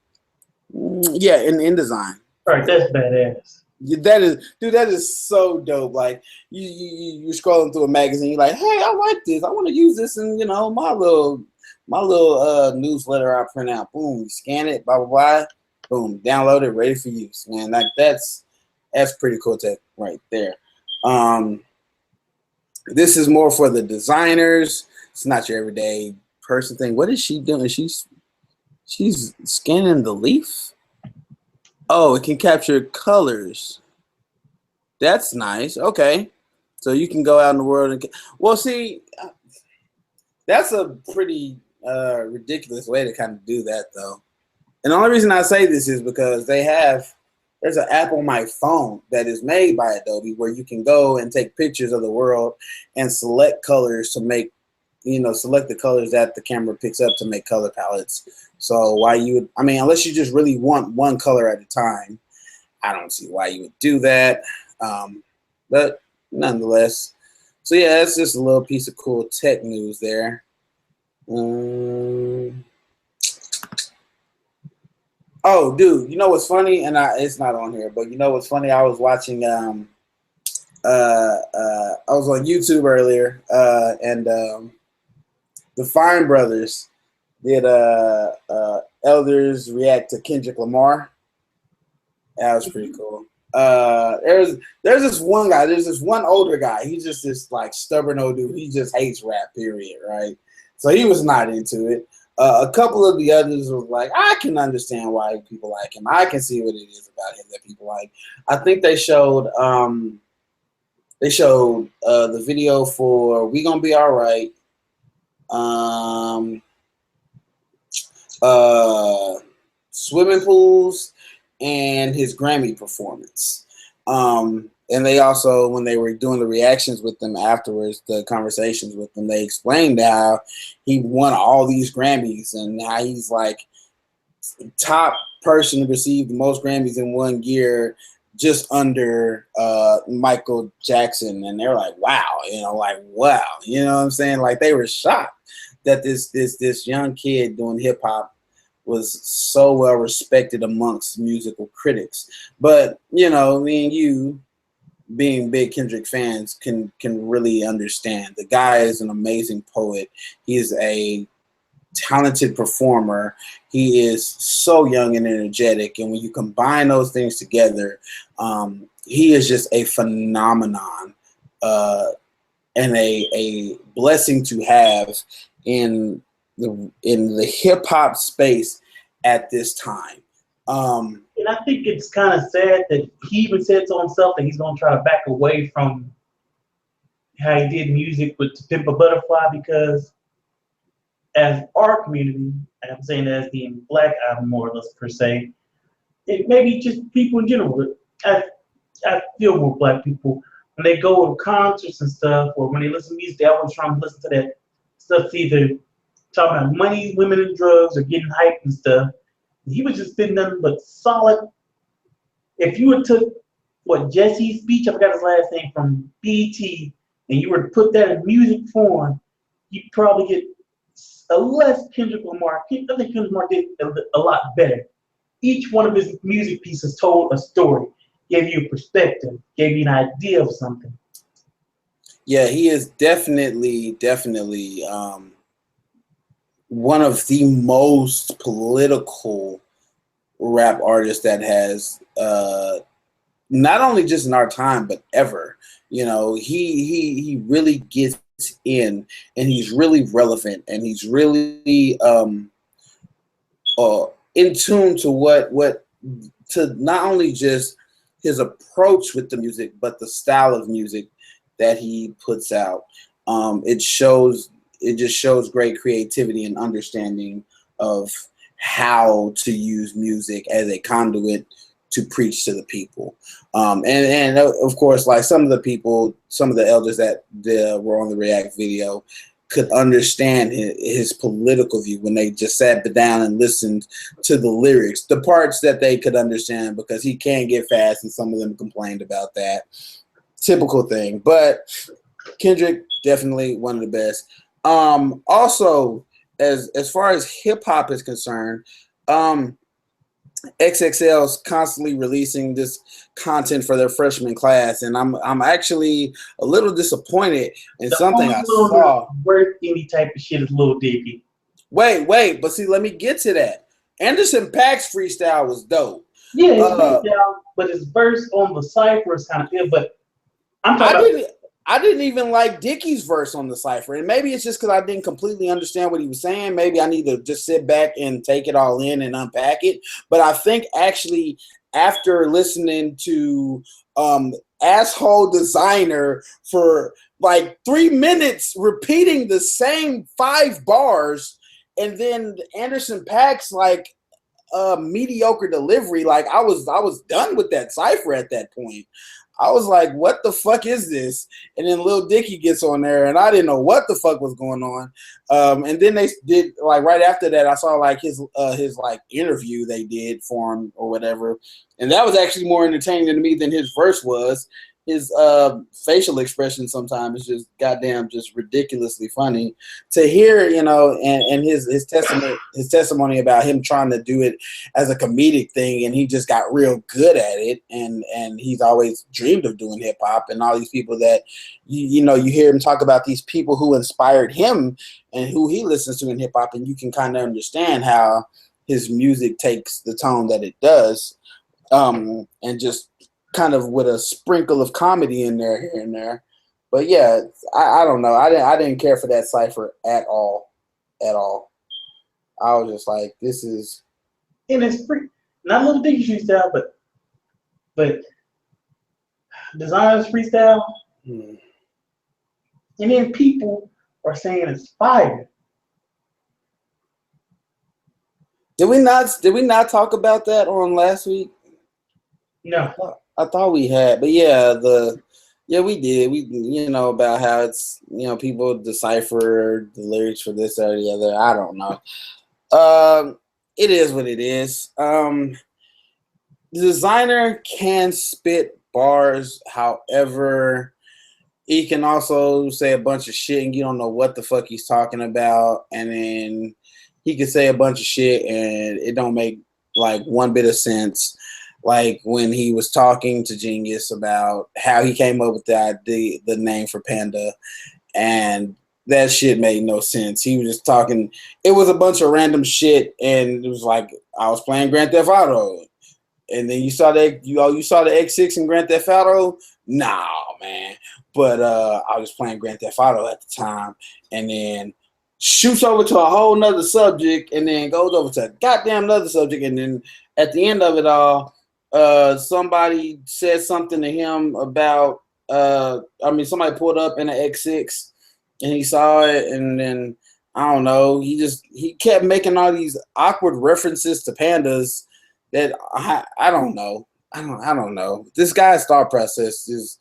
yeah, in InDesign. All right, that's badass. That is, dude. That is so dope. Like you're scrolling through a magazine, you're like, hey, I like this. I want to use this in my little newsletter I print out. Boom, you scan it, blah blah blah. Boom, download it, ready for use. Man, like that's pretty cool tech right there. This is more for the designers. It's not your everyday person thing. What is she doing? She's scanning the leaf. Oh, it can capture colors. That's nice. Okay. So you can go out in the world and well, see, that's a pretty ridiculous way to kind of do that, though. And the only reason I say this is because there's an app on my phone that is made by Adobe where you can go and take pictures of the world and select colors to make, select the colors that the camera picks up to make color palettes. So unless you just really want one color at a time, I don't see why you would do that. But nonetheless, so yeah, that's just a little piece of cool tech news there. Oh, dude, you know what's funny? And it's not on here, but you know what's funny? I was watching, I was on YouTube earlier, and the Fine Brothers did Elders react to Kendrick Lamar. That was pretty cool. There's this one guy. There's this one older guy. He's just this like stubborn old dude. He just hates rap. Period. Right. So he was not into it. A couple of the others was like, I can understand why people like him. I can see what it is about him that people like. I think they showed the video for "We Gonna Be All Right." Swimming pools and his Grammy performance. And they also, when they were doing the reactions with them afterwards, the conversations with them, they explained how he won all these Grammys and how he's like top person to receive the most Grammys in 1 year, just under Michael Jackson. And they're like, wow, wow. You know what I'm saying? Like they were shocked that this young kid doing hip hop was so well respected amongst musical critics. But me and you, being big Kendrick fans, can really understand. The guy is an amazing poet. He's a talented performer. He is so young and energetic, and when you combine those things together, he is just a phenomenon and a blessing to have in the hip hop space at this time. And I think it's kind of sad that he even said to himself that he's going to try to back away from how he did music with To Pimp a Butterfly, because as our community, and I'm saying as the black album more or less per se, it maybe just people in general, I feel more black people, when they go to concerts and stuff, or when they listen to music, they always try to listen to that stuff, either talking about money, women, and drugs, or getting hyped and stuff. He was just spitting nothing but solid. If you would took Jesse's speech, I forgot his last name, from BT, and you were to put that in music form, you'd probably get a less Kendrick Lamar. I think Kendrick Lamar did a lot better. Each one of his music pieces told a story, gave you a perspective, gave you an idea of something. Yeah, he is definitely one of the most political rap artists that has not only just in our time but ever. You know, he really gets in, and he's really relevant, and he's really in tune to what to not only just his approach with the music, but the style of music that he puts out. It shows. It just shows great creativity and understanding of how to use music as a conduit to preach to the people. And of course, like some of the people, some of the elders that were on the React video could understand his political view when they just sat down and listened to the lyrics, the parts that they could understand, because he can get fast, and some of them complained about that. Typical thing. But Kendrick, definitely one of the best. Also, as far as hip hop is concerned, XXL's constantly releasing this content for their freshman class, and I'm actually a little disappointed in The something only I longer saw. worth any type of shit is Lil Dicky. Wait, but see, let me get to that. Anderson .Paak's freestyle was dope. Yeah, his Uh, freestyle, but his verse on the cipher is kind of good. But I'm I talking about didn't. I didn't even like Dickie's verse on the cipher, and maybe it's just because I didn't completely understand what he was saying. Maybe I need to just sit back and take it all in and unpack it. But I think actually, after listening to asshole designer for like 3 minutes repeating the same 5 bars, and then Anderson .Paak's like mediocre delivery, like I was done with that cipher at that point. I was like, what the fuck is this? And then Lil Dicky gets on there, and I didn't know what the fuck was going on. And then they did, like, right after that, I saw like his like interview they did for him or whatever, and that was actually more entertaining to me than his verse was. His facial expression sometimes is just goddamn just ridiculously funny to hear, you know, and his testimony about him trying to do it as a comedic thing, and he just got real good at it, and he's always dreamed of doing hip hop, and all these people that you know, you hear him talk about these people who inspired him and who he listens to in hip hop, and you can kind of understand how his music takes the tone that it does, and just kind of with a sprinkle of comedy in there here and there. But yeah, I don't know. I didn't care for that cipher at all, at all. I was just like, this is in his free, not Lil Dicky freestyle, but Designer's freestyle, hmm. and then people are saying it's fire. Did we not talk about that on last week? No, I thought we had, but yeah, we did. We, you know, about how it's, you know, people decipher the lyrics for this or the other. I don't know. It is what it is. The designer can spit bars, however, he can also say a bunch of shit and you don't know what the fuck he's talking about, and then he can say a bunch of shit and it don't make like one bit of sense. Like when he was talking to Genius about how he came up with the name for Panda, and that shit made no sense. He was just talking. It was a bunch of random shit, and it was like I was playing Grand Theft Auto, and then you saw the X6 in Grand Theft Auto. Nah, man. But I was playing Grand Theft Auto at the time, and then shoots over to a whole nother subject, and then goes over to a goddamn another subject, and then at the end of it all, somebody said something to him about. Somebody pulled up in an X6, and he saw it, and then I don't know. He kept making all these awkward references to pandas that I don't know. I don't know. This guy's thought process is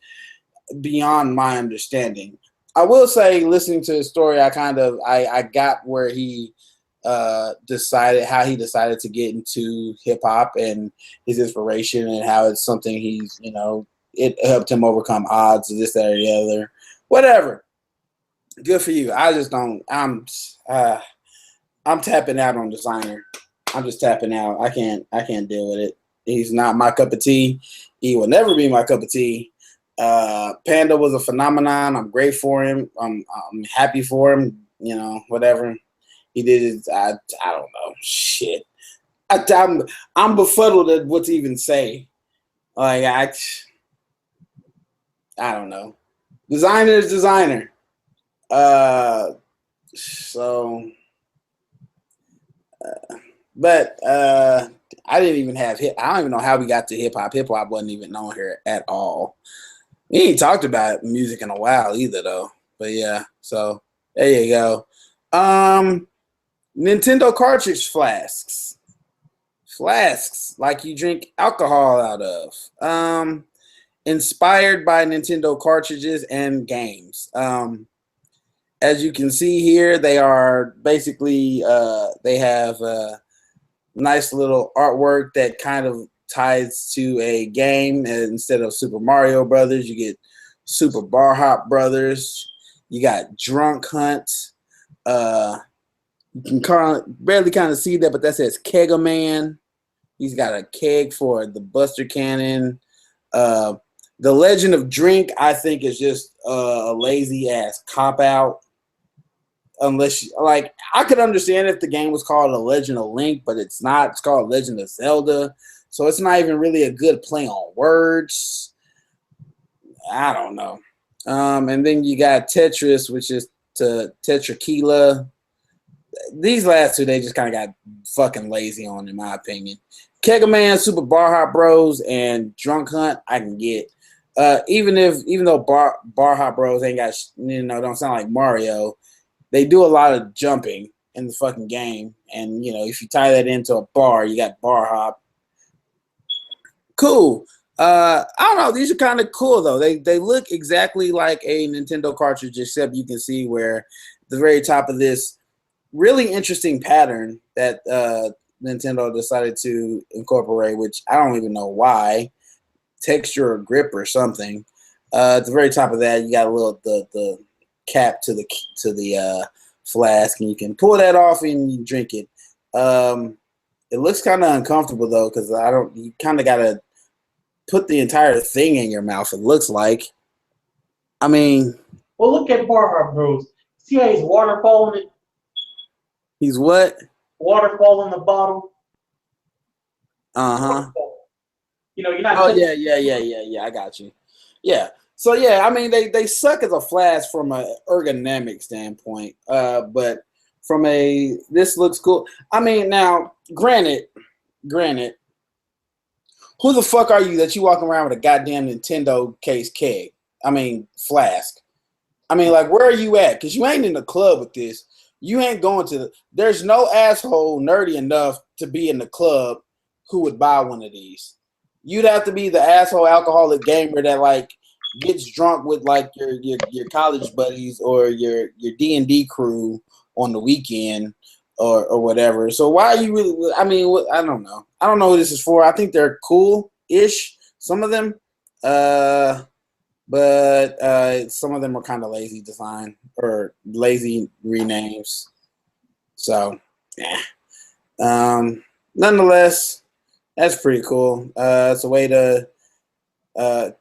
beyond my understanding. I will say, listening to his story, I got where he decided how he decided to get into hip hop and his inspiration, and how it's something he's, you know, it helped him overcome odds, this, that, or the other. Whatever. Good for you. I just don't. I'm tapping out on designer. I'm just tapping out. I can't deal with it. He's not my cup of tea. He will never be my cup of tea. Panda was a phenomenon. I'm great for him. I'm happy for him. You know, whatever. He did it. I don't know. Shit. I'm befuddled at what to even say. Like I don't know. Designer is designer. Uh, so, but I didn't even have hip. I don't even know how we got to hip hop. Hip hop wasn't even on here at all. We ain't talked about music in a while either, though. But yeah, so there you go. Nintendo cartridge flasks. Flasks like you drink alcohol out of. Inspired by Nintendo cartridges and games. As you can see here, they are basically they have nice little artwork that kind of ties to a game. And instead of Super Mario Brothers, you get Super Bar Hop Brothers. You got Drunk Hunt. You can barely kind of see that, but that says Kega Man. He's got a keg for the Buster Cannon. Uh, the Legend of Drink, I think, is just a lazy ass cop out. Unless, like, I could understand if the game was called The Legend of Link, but it's not. It's called Legend of Zelda. So it's not even really a good play on words. I don't know. And then you got Tetris, which is to Tetraquila. These last two, they just kind of got fucking lazy on, in my opinion. Kegaman, Super Bar Hop Bros, and Drunk Hunt, I can get. Even though Bar Hop Bros ain't got, don't sound like Mario, they do a lot of jumping in the fucking game. And, if you tie that into a bar, you got Bar Hop. Cool. I don't know. These are kind of cool, though. They look exactly like a Nintendo cartridge, except you can see where at the very top of this really interesting pattern that Nintendo decided to incorporate, which I don't even know why, texture or grip or something. At the very top of that, you got a little the cap to the flask, and you can pull that off and you drink it. It looks kind of uncomfortable though, because you kind of gotta put the entire thing in your mouth. It looks like. I mean, well, look at Bar Bros. See how he's waterfalling it? He's what? Waterfall in the bottle. Uh-huh. You're not. Oh yeah. I got you. Yeah. So yeah, I mean they suck as a flask from an ergonomic standpoint. But from this looks cool. I mean, now, granted, who the fuck are you that you walking around with a goddamn Nintendo case keg? I mean, flask. I mean, like, where are you at? Because you ain't in the club with this. You ain't going to there's no asshole nerdy enough to be in the club who would buy one of these. You'd have to be the asshole alcoholic gamer that, like, gets drunk with, like, your college buddies or your D&D crew on the weekend or whatever. So why are you really, I mean, I don't know. I don't know who this is for. I think they're cool-ish, some of them. But some of them are kind of lazy design or lazy renames. So, yeah. Nonetheless, that's pretty cool. It's a way to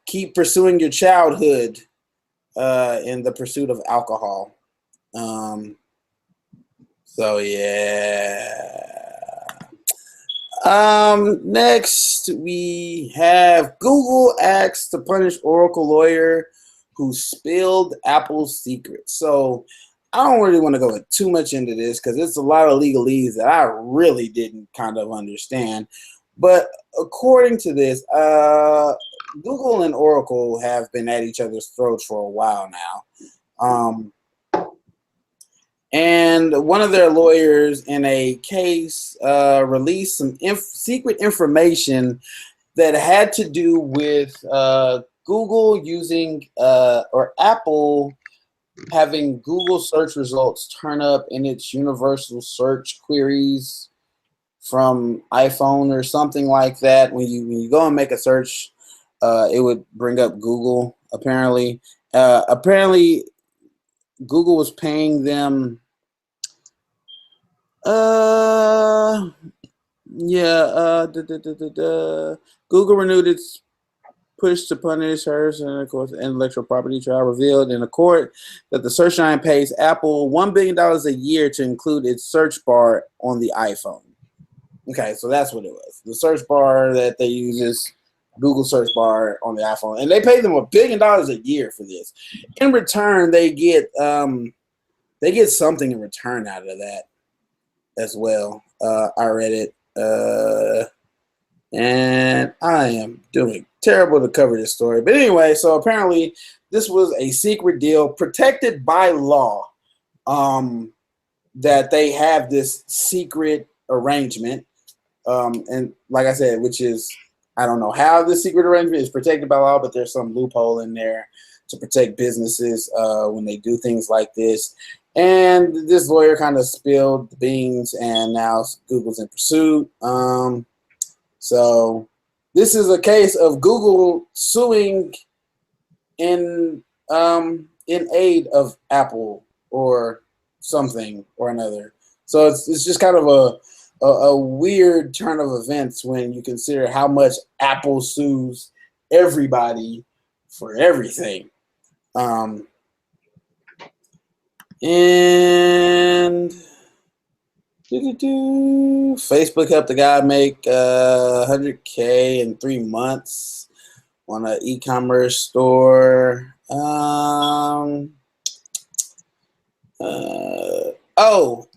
keep pursuing your childhood in the pursuit of alcohol. So, yeah. Next we have Google acts to punish Oracle lawyer who spilled Apple's secrets. So I don't really want to go too much into this because it's a lot of legalese that I really didn't kind of understand. But according to this, Google and Oracle have been at each other's throats for a while now. And one of their lawyers in a case released some secret information that had to do with Google using or Apple having Google search results turn up in its universal search queries from iPhone or something like that. When you go and make a search, it would bring up Google. Apparently, Google was paying them. Yeah. Google renewed its push to punish her, and of course, intellectual property trial revealed in a court that the search engine pays Apple $1 billion a year to include its search bar on the iPhone. Okay, so that's what it was. The search bar that they use is Google search bar on the iPhone, and they pay them $1 billion a year for this. In return, they get something in return out of that as well. I read it, and I am doing terrible to cover this story. But anyway, so apparently this was a secret deal protected by law, that they have this secret arrangement. And like I said, which is, I don't know how this secret arrangement is protected by law, but there's some loophole in there to protect businesses when they do things like this. And this lawyer kind of spilled the beans, and now Google's in pursuit. So this is a case of Google suing in aid of Apple or something or another. So it's just kind of a weird turn of events when you consider how much Apple sues everybody for everything. And Facebook helped a guy make $100K in 3 months on an e-commerce store.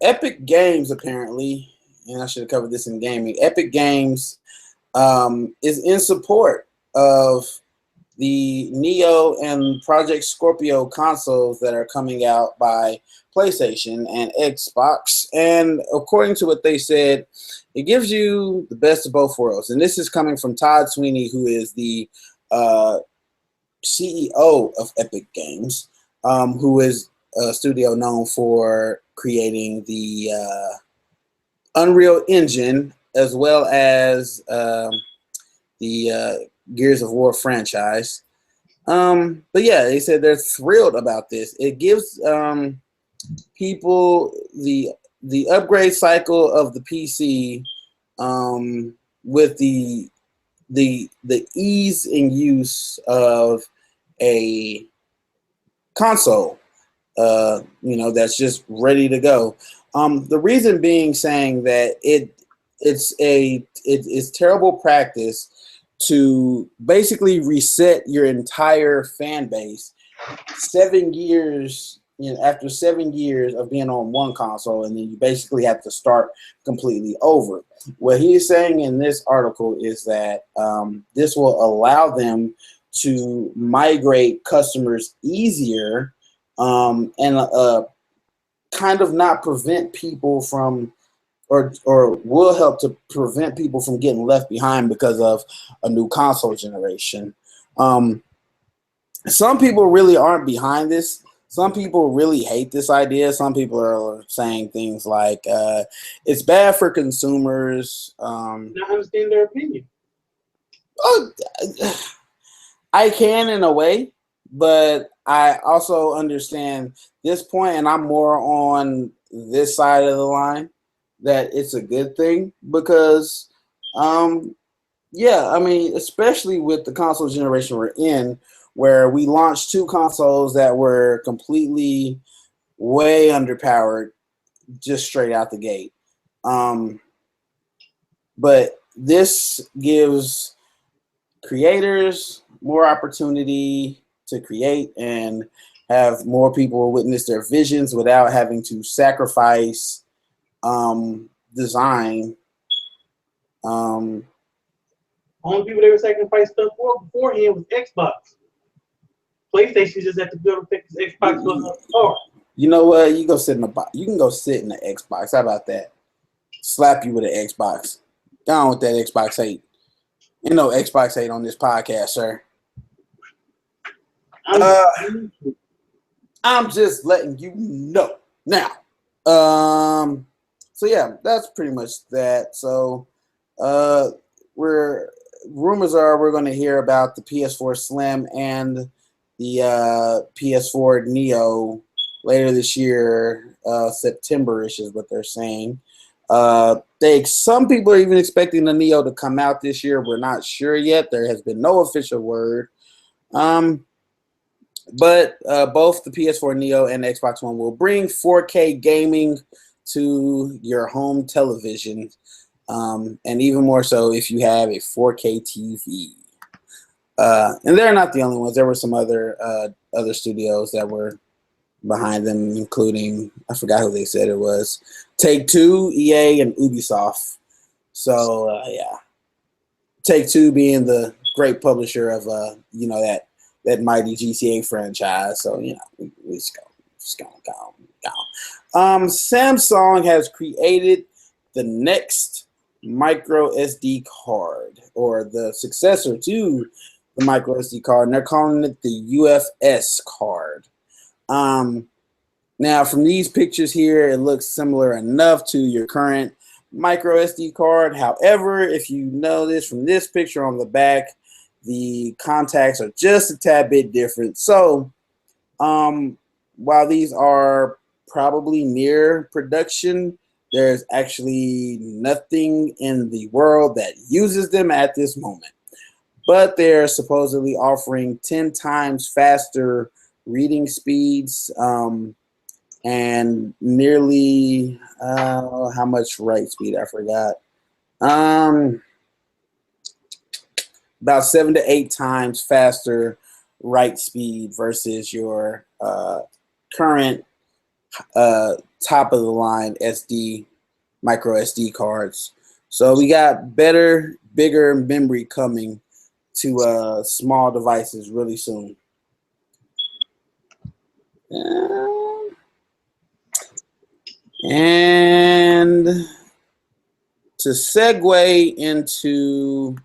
Epic Games apparently, and I should have covered this in gaming. Epic Games is in support of the Neo and Project Scorpio consoles that are coming out by PlayStation and Xbox. And according to what they said, it gives you the best of both worlds. And this is coming from Todd Sweeney, who is the CEO of Epic Games, who is a studio known for creating the Unreal Engine as well as the Gears of War franchise. But yeah, they said they're thrilled about this. It gives people the upgrade cycle of the PC with the ease and use of a console, that's just ready to go. The reason being saying that it's terrible practice to basically reset your entire fan base 7 years after 7 years of being on one console, and then you basically have to start completely over. What he's saying in this article is that this will allow them to migrate customers easier, and kind of not prevent people from, or will help to prevent people from getting left behind because of a new console generation. Some people really aren't behind this. Some people really hate this idea. Some people are saying things like it's bad for consumers. I understand their opinion. I can in a way, but I also understand this point, and I'm more on this side of the line, that it's a good thing because, especially with the console generation we're in, where we launched 2 consoles that were completely way underpowered just straight out the gate. But this gives creators more opportunity to create and have more people witness their visions without having to sacrifice design. Only people they were sacrificing stuff for beforehand was Xbox. PlayStation just had to build a fix Xbox was hard. You know what? You go sit in the you can go sit in the Xbox. How about that? Slap you with an Xbox. Go on with that Xbox hate. You know Xbox hate on this podcast, sir. I'm just letting you know now. So yeah, that's pretty much that. So rumors are we're going to hear about the PS4 Slim and the PS4 Neo later this year, September-ish is what they're saying. Some people are even expecting the Neo to come out this year. We're not sure yet. There has been no official word. But both the PS4 Neo and the Xbox One will bring 4K gaming to your home television, and even more so if you have a 4K TV. And they're not the only ones. There were some other studios that were behind them, including, I forgot who they said it was, Take-Two, EA, and Ubisoft. So yeah, Take-Two being the great publisher of that mighty GTA franchise. So we just go. Samsung has created the next micro SD card, or the successor to the micro SD card, and they're calling it the UFS card. Now, from these pictures here, it looks similar enough to your current micro SD card. However, if you notice from this picture on the back, the contacts are just a tad bit different. So, while these are probably near production, there's actually nothing in the world that uses them at this moment. But they're supposedly offering 10 times faster reading speeds, and nearly how much write speed? I forgot. About 7 to 8 times faster write speed versus your current top of the line micro SD cards. So we got better, bigger memory coming to small devices really soon. And to segue into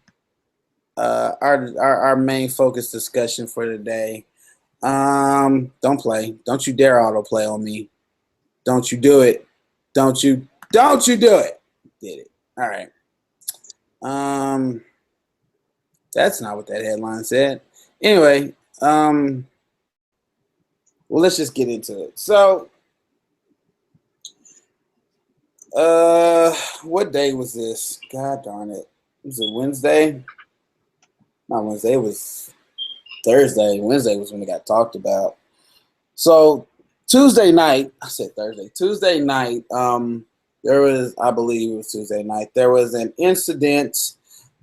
our main focus discussion for today, don't you dare autoplay on me. Don't you do it. Don't you do it. Did it. All right. That's not what that headline said. Anyway, well, let's just get into it. So, what day was this? God darn it. Was it Wednesday? Not Wednesday, it was Thursday. Wednesday was when it got talked about. So Tuesday night, I said Thursday. Tuesday night, there was, I believe it was Tuesday night, there was an incident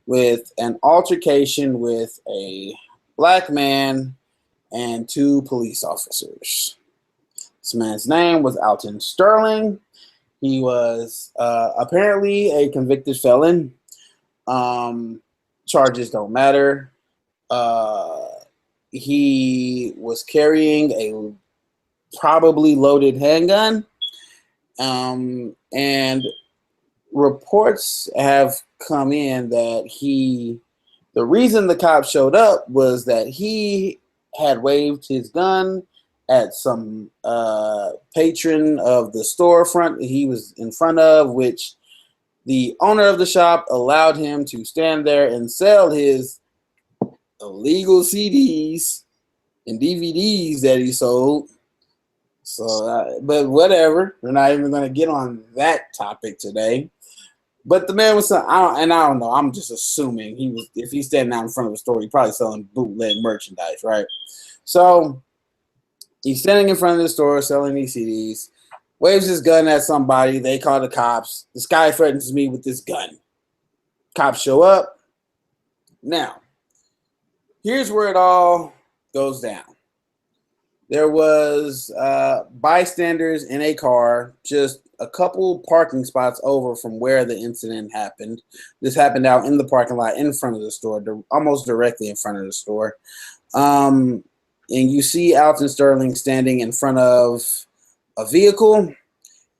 with an altercation with a black man and 2 police officers. This man's name was Alton Sterling. He was apparently a convicted felon. Charges don't matter. He was carrying a probably loaded handgun. And reports have come in that the reason the cops showed up was that he had waved his gun at some patron of the storefront he was in front of, which the owner of the shop allowed him to stand there and sell his illegal CDs and DVDs that he sold. So, but whatever. We're not even going to get on that topic today. But the man was, I don't know. I'm just assuming if he's standing out in front of a store, he's probably selling bootleg merchandise, right? So he's standing in front of the store selling these CDs, waves his gun at somebody. They call the cops. This guy threatens me with this gun. Cops show up. Now, here's where it all goes down. There was bystanders in a car just a couple parking spots over from where the incident happened. This happened out in the parking lot in front of the store, almost directly in front of the store. And you see Alton Sterling standing in front of a vehicle.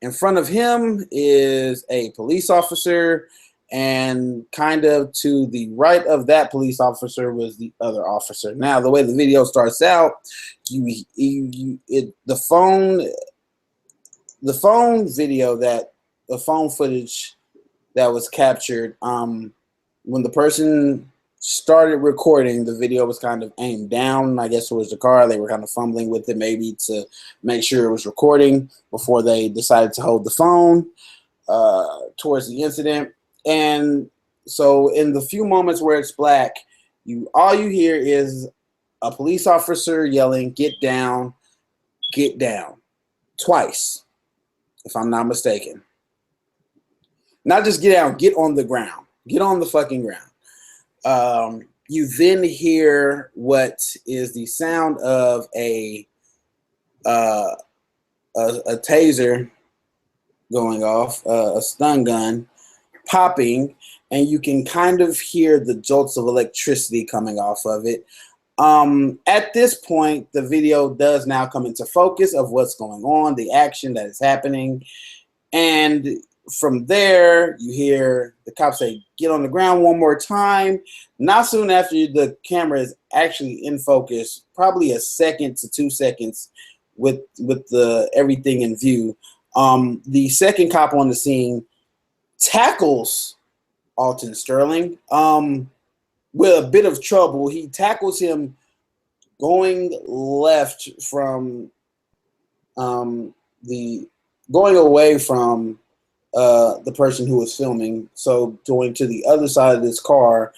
In front of him is a police officer, and kind of to the right of that police officer was the other officer. Now, the way the video starts out, the phone footage that was captured, when the person started recording, the video was kind of aimed down, I guess, towards the car. They were kind of fumbling with it, maybe to make sure it was recording before they decided to hold the phone. towards the incident. And so in the few moments where it's black, all you hear is a police officer yelling, get down," twice, if I'm not mistaken. Not just get down, get on the ground. Get on the fucking ground. You then hear what is the sound of uh, a taser going off, a stun gun popping, and you can kind of hear the jolts of electricity coming off of it. At this point, the video does now come into focus of what's going on, the action that is happening. And from there, you hear the cops say, "Get on the ground" one more time. Not soon after the camera is actually in focus, probably a second to 2 seconds with the everything in view. The second cop on the scene tackles Alton Sterling with a bit of trouble. He tackles him going left from the going away from the person who was filming, so going to the other side of this car.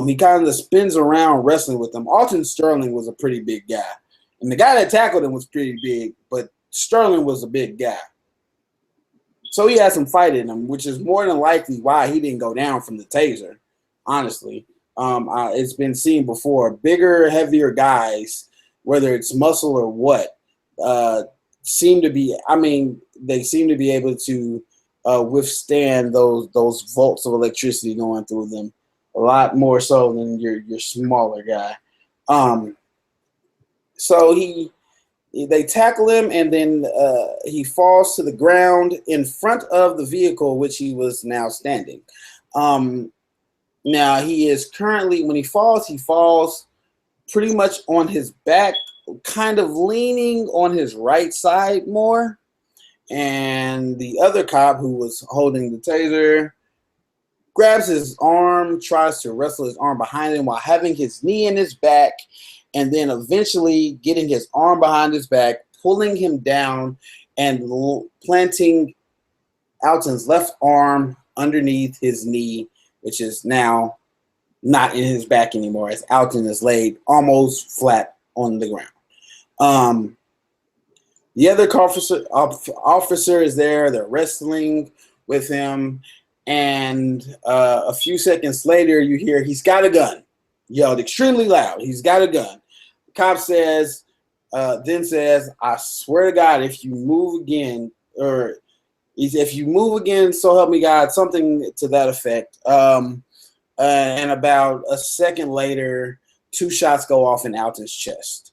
He kind of spins around wrestling with him. Alton Sterling was a pretty big guy, and the guy that tackled him was pretty big, but Sterling was a big guy. So he had some fight in him, which is more than likely why he didn't go down from the taser, honestly. It's been seen before. Bigger, heavier guys, whether it's muscle or what, seem to be, they seem to be able to withstand those volts of electricity going through them a lot more so than your smaller guy. So they tackle him, and then he falls to the ground in front of the vehicle, which he was now standing. Now he is currently, when he falls pretty much on his back, kind of leaning on his right side more. And the other cop who was holding the taser grabs his arm, tries to wrestle his arm behind him while having his knee in his back, and then eventually getting his arm behind his back, pulling him down, and planting Alton's left arm underneath his knee, which is now not in his back anymore, as Alton is laid almost flat on the ground. The other officer is there. They're wrestling with him. And a few seconds later, you hear, "He's got a gun," yelled extremely loud. "He's got a gun." The cop then says, "I swear to God, if you move again, or if you move again, so help me God," something to that effect. And about a second later, 2 shots go off in Alton's chest.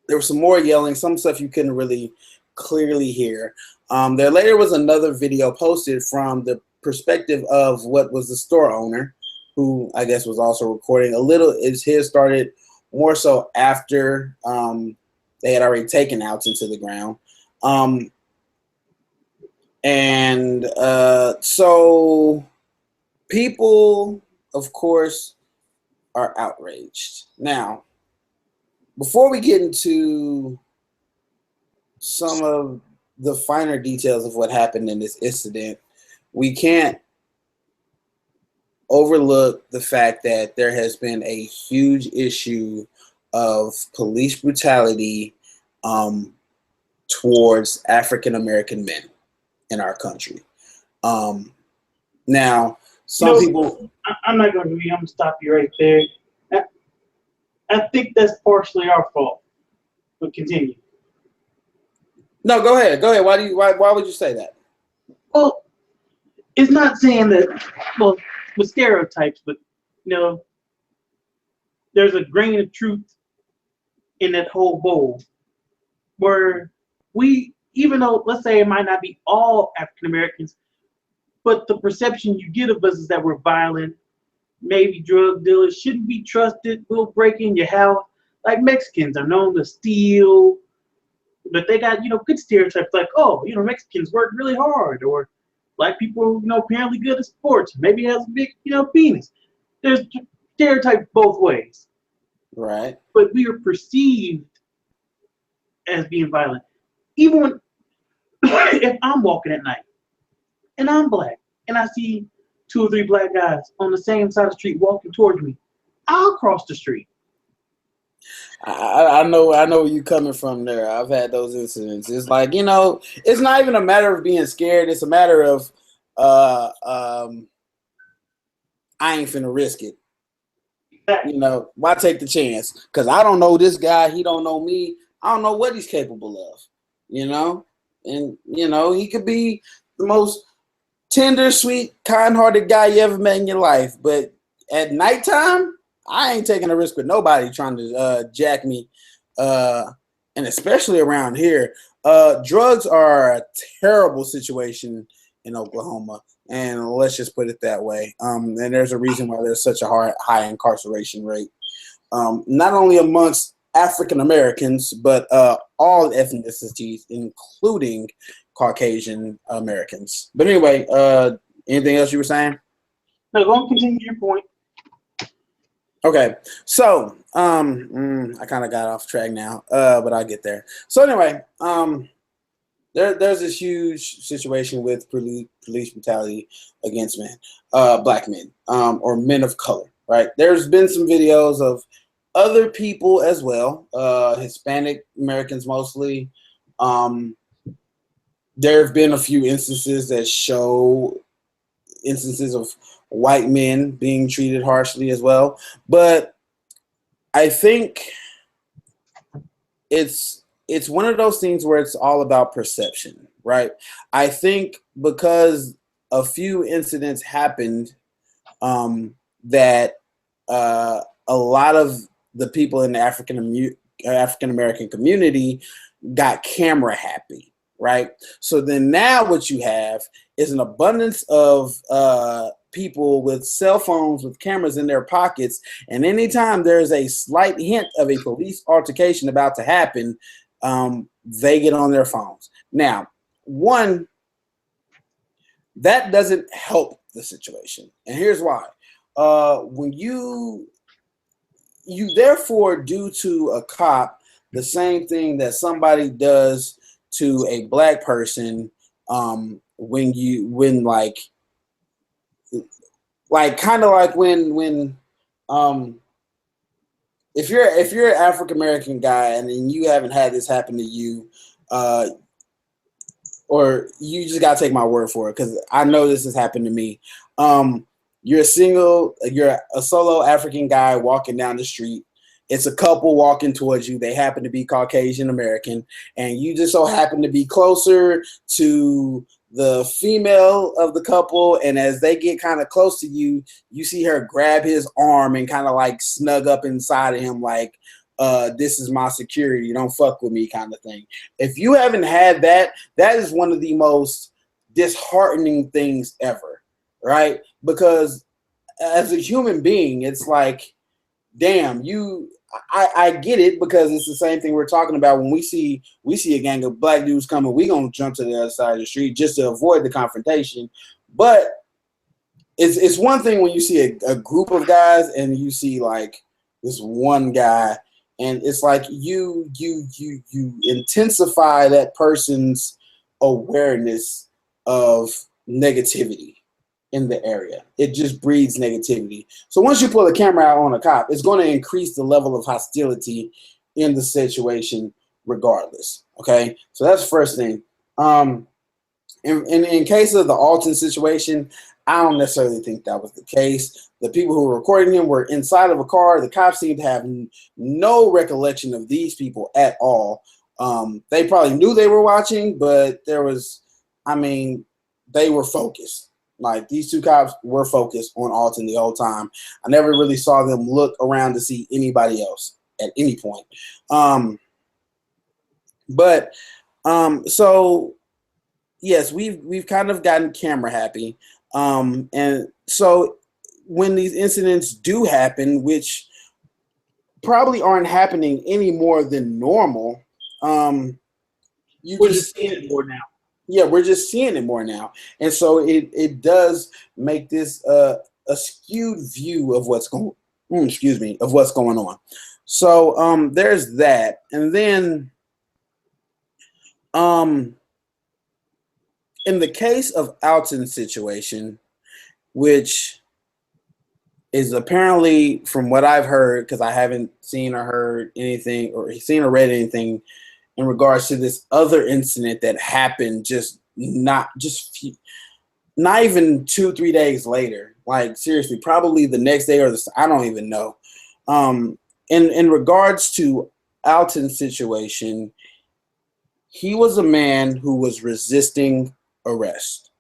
There was some more yelling, some stuff you couldn't really clearly hear. There later was another video posted from the perspective of what was the store owner, who I guess was also recording. His started more so after they had already taken Alton to the ground. So people, of course, are outraged. Now, before we get into some of the finer details of what happened in this incident, we can't overlook the fact that there has been a huge issue of police brutality towards African American men in our country. Now, some people. I'm not going to agree. I'm going to stop you right there. I think that's partially our fault. But continue. No, go ahead. Go ahead. Why would you say that? Well, it's not saying that, well, with stereotypes, but, there's a grain of truth in that whole bowl where even though, let's say it might not be all African Americans, but the perception you get of us is that we're violent, maybe drug dealers, shouldn't be trusted, will break in your house. Like Mexicans are known to steal, but they got, good stereotypes like, oh, Mexicans work really hard, or black people, apparently good at sports, maybe has a big, penis. There's stereotypes both ways. Right. But we are perceived as being violent. Even when, if I'm walking at night and I'm black and I see two or three black guys on the same side of the street walking towards me, I'll cross the street. I know where you're coming from there. I've had those incidents. It's like, it's not even a matter of being scared. It's a matter of uh, um, I ain't finna risk it. Exactly. Why take the chance? Because I don't know this guy. He don't know me. I don't know what he's capable of. And he could be the most tender, sweet, kind-hearted guy you ever met in your life. But at nighttime, I ain't taking a risk with nobody trying to jack me. And especially around here, drugs are a terrible situation in Oklahoma. And let's just put it that way. And there's a reason why there's such a high incarceration rate, not only amongst African Americans, but all ethnicities, including Caucasian Americans. But anyway, anything else you were saying? No, go and continue your point. Okay, so I kind of got off track now, but I'll get there. So anyway, there's this huge situation with police brutality against men, black men, or men of color, right? There's been some videos of other people as well, Hispanic Americans mostly. There have been a few instances that show instances of white men being treated harshly as well. But I think it's one of those things where it's all about perception, right? I think because a few incidents happened, that a lot of the people in the African American community got camera happy, right? So then now what you have is an abundance of people with cell phones with cameras in their pockets, and anytime there's a slight hint of a police altercation about to happen, they get on their phones. Now, one, that doesn't help the situation, and here's why. When you therefore do to a cop the same thing that somebody does to a black person, when kind of like when if you're an African American guy and you haven't had this happen to you, or you just gotta take my word for it because I know this has happened to me. You're a solo African guy walking down the street. It's a couple walking towards you. They happen to be Caucasian American, and you just so happen to be closer to the female of the couple. And as they get kind of close to you, you see her grab his arm and kind of like snug up inside of him, like, this is my security. Don't fuck with me, kind of thing. If you haven't had that, that is one of the most disheartening things ever, right? Because as a human being, it's like, damn, I get it, because it's the same thing we're talking about when we see a gang of black dudes coming, we gonna jump to the other side of the street just to avoid the confrontation. But it's one thing when you see a group of guys and you see like this one guy, and it's like you intensify that person's awareness of negativity in the area. It just breeds negativity. So once you pull a camera out on a cop, it's going to increase the level of hostility in the situation regardless. Okay, so that's the first thing. In case of the Alton situation, I don't necessarily think that was the case. The people who were recording him were inside of a car. The cops seemed to have no recollection of these people at all. They probably knew they were watching, but they were focused. Like, these two cops were focused on Alton the whole time. I never really saw them look around to see anybody else at any point. So yes, we've kind of gotten camera happy. And so when these incidents do happen, which probably aren't happening any more than normal, We're just seeing it more now. Yeah, we're just seeing it more now. And so it does make this a skewed view of what's going on. So there's that. And then in the case of Alton's situation, which is apparently, from what I've heard, because I haven't seen or heard anything or seen or read anything in regards to this other incident that happened not even 2-3 days later. Like seriously, probably the next day I don't even know. In regards to Alton's situation, he was a man who was resisting arrest.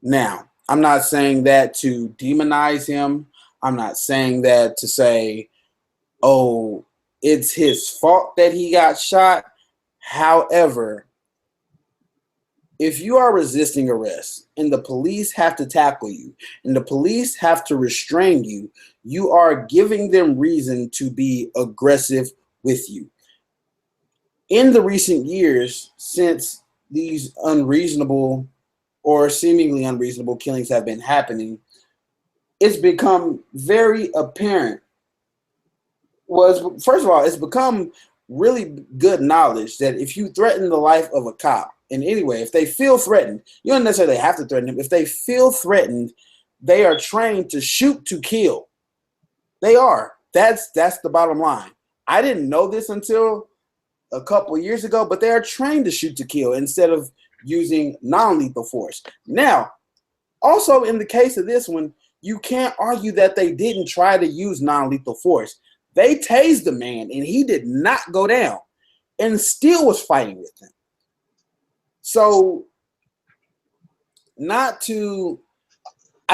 Now, I'm not saying that to demonize him. I'm not saying that to say, oh, it's his fault that he got shot. However, if you are resisting arrest and the police have to tackle you and the police have to restrain you, you are giving them reason to be aggressive with you. In the recent years, since these unreasonable or seemingly unreasonable killings have been happening, it's become very apparent. First of all, it's become really good knowledge that if you threaten the life of a cop in any way, if they feel threatened, you don't necessarily have to threaten them. If they feel threatened, they are trained to shoot to kill. They are. That's the bottom line. I didn't know this until a couple of years ago, but they are trained to shoot to kill instead of using non-lethal force. Now, also in the case of this one, you can't argue that they didn't try to use non-lethal force. They tased the man and he did not go down and still was fighting with them. So I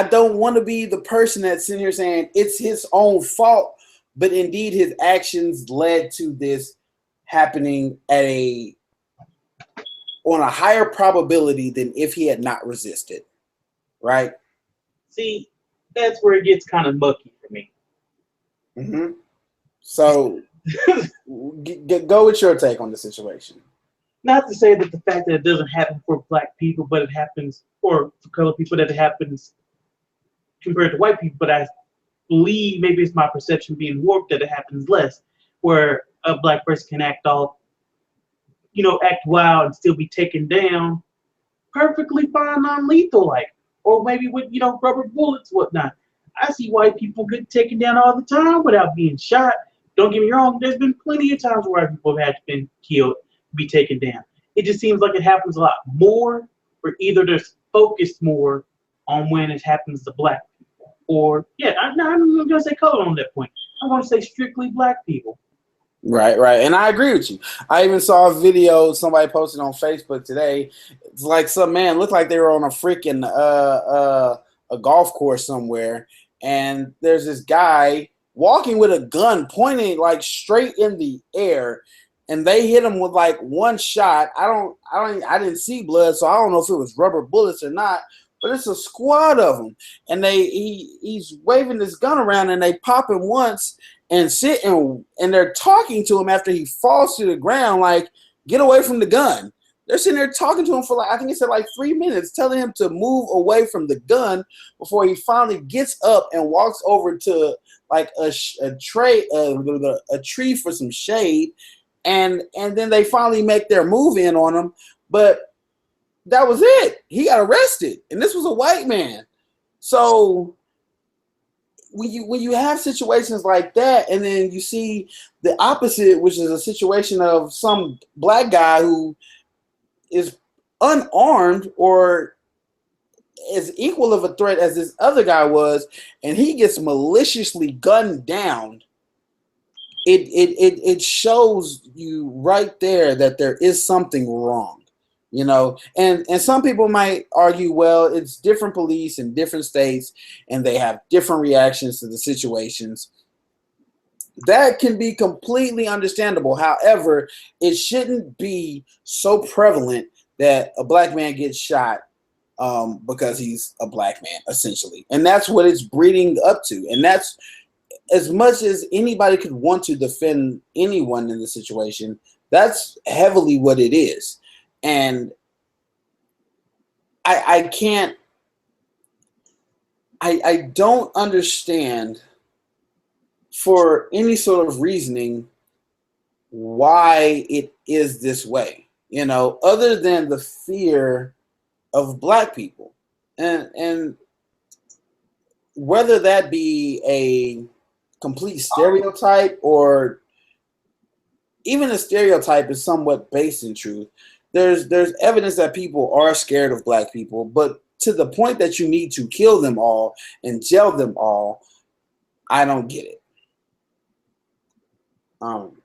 don't want to be the person that's sitting here saying it's his own fault, but indeed his actions led to this happening on a higher probability than if he had not resisted, right? See, that's where it gets kind of mucky for me. Mm-hmm. So go with your take on the situation. Not to say that the fact that it doesn't happen for black people, but it happens for colored people, that it happens compared to white people, but I believe maybe it's my perception being warped that it happens less, where a black person can act wild and still be taken down perfectly fine, non-lethal like, or maybe with rubber bullets, whatnot. I see white people get taken down all the time without being shot. Don't get me wrong, there's been plenty of times where white people have been killed, be taken down. It just seems like it happens a lot more, or either there's focused more on when it happens to black people, or I'm gonna say color on that point. I want to say strictly black people. Right. And I agree with you. I even saw a video somebody posted on Facebook today. It's like some man looked like they were on a freaking a golf course somewhere, and there's this guy walking with a gun pointing like straight in the air, and they hit him with like one shot. I didn't see blood, so I don't know if it was rubber bullets or not. But it's a squad of them, and he's waving this gun around, and they pop him once and sit and they're talking to him after he falls to the ground, like, get away from the gun. They're sitting there talking to him for I think he said 3 minutes, telling him to move away from the gun before he finally gets up and walks over to like a tree for some shade, and then they finally make their move in on him, but that was it. He got arrested, and this was a white man. So when you have situations like that, and then you see the opposite, which is a situation of some black guy who is unarmed or as equal of a threat as this other guy was, and he gets maliciously gunned down, it shows you right there that there is something wrong. And some people might argue, well, it's different police in different states and they have different reactions to the situations. That can be completely understandable. However, it shouldn't be so prevalent that a black man gets shot because he's a black man, essentially. And that's what it's breeding up to. And that's, as much as anybody could want to defend anyone in the situation, that's heavily what it is. And I don't understand, for any sort of reasoning, why it is this way, other than the fear of black people, and whether that be a complete stereotype or even a stereotype is somewhat based in truth. There's evidence that people are scared of black people, but to the point that you need to kill them all and jail them all, I don't get it. Um,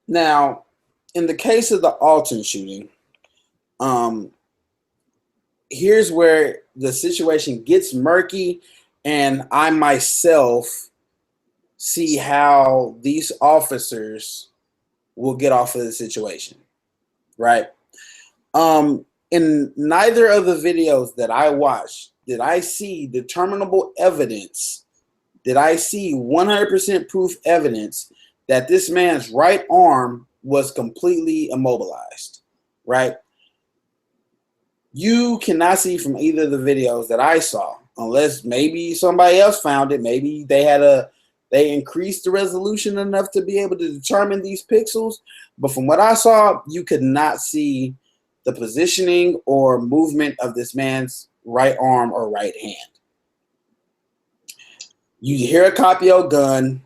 Now, in the case of the Alton shooting, um, here's where the situation gets murky, and I myself see how these officers will get off of the situation, right? In neither of the videos that I watched did I see determinable evidence, did I see 100% proof evidence that this man's right arm was completely immobilized, right? You cannot see from either of the videos that I saw, unless maybe somebody else found it. Maybe they increased the resolution enough to be able to determine these pixels. But from what I saw, you could not see the positioning or movement of this man's right arm or right hand. You hear a cop yell gun,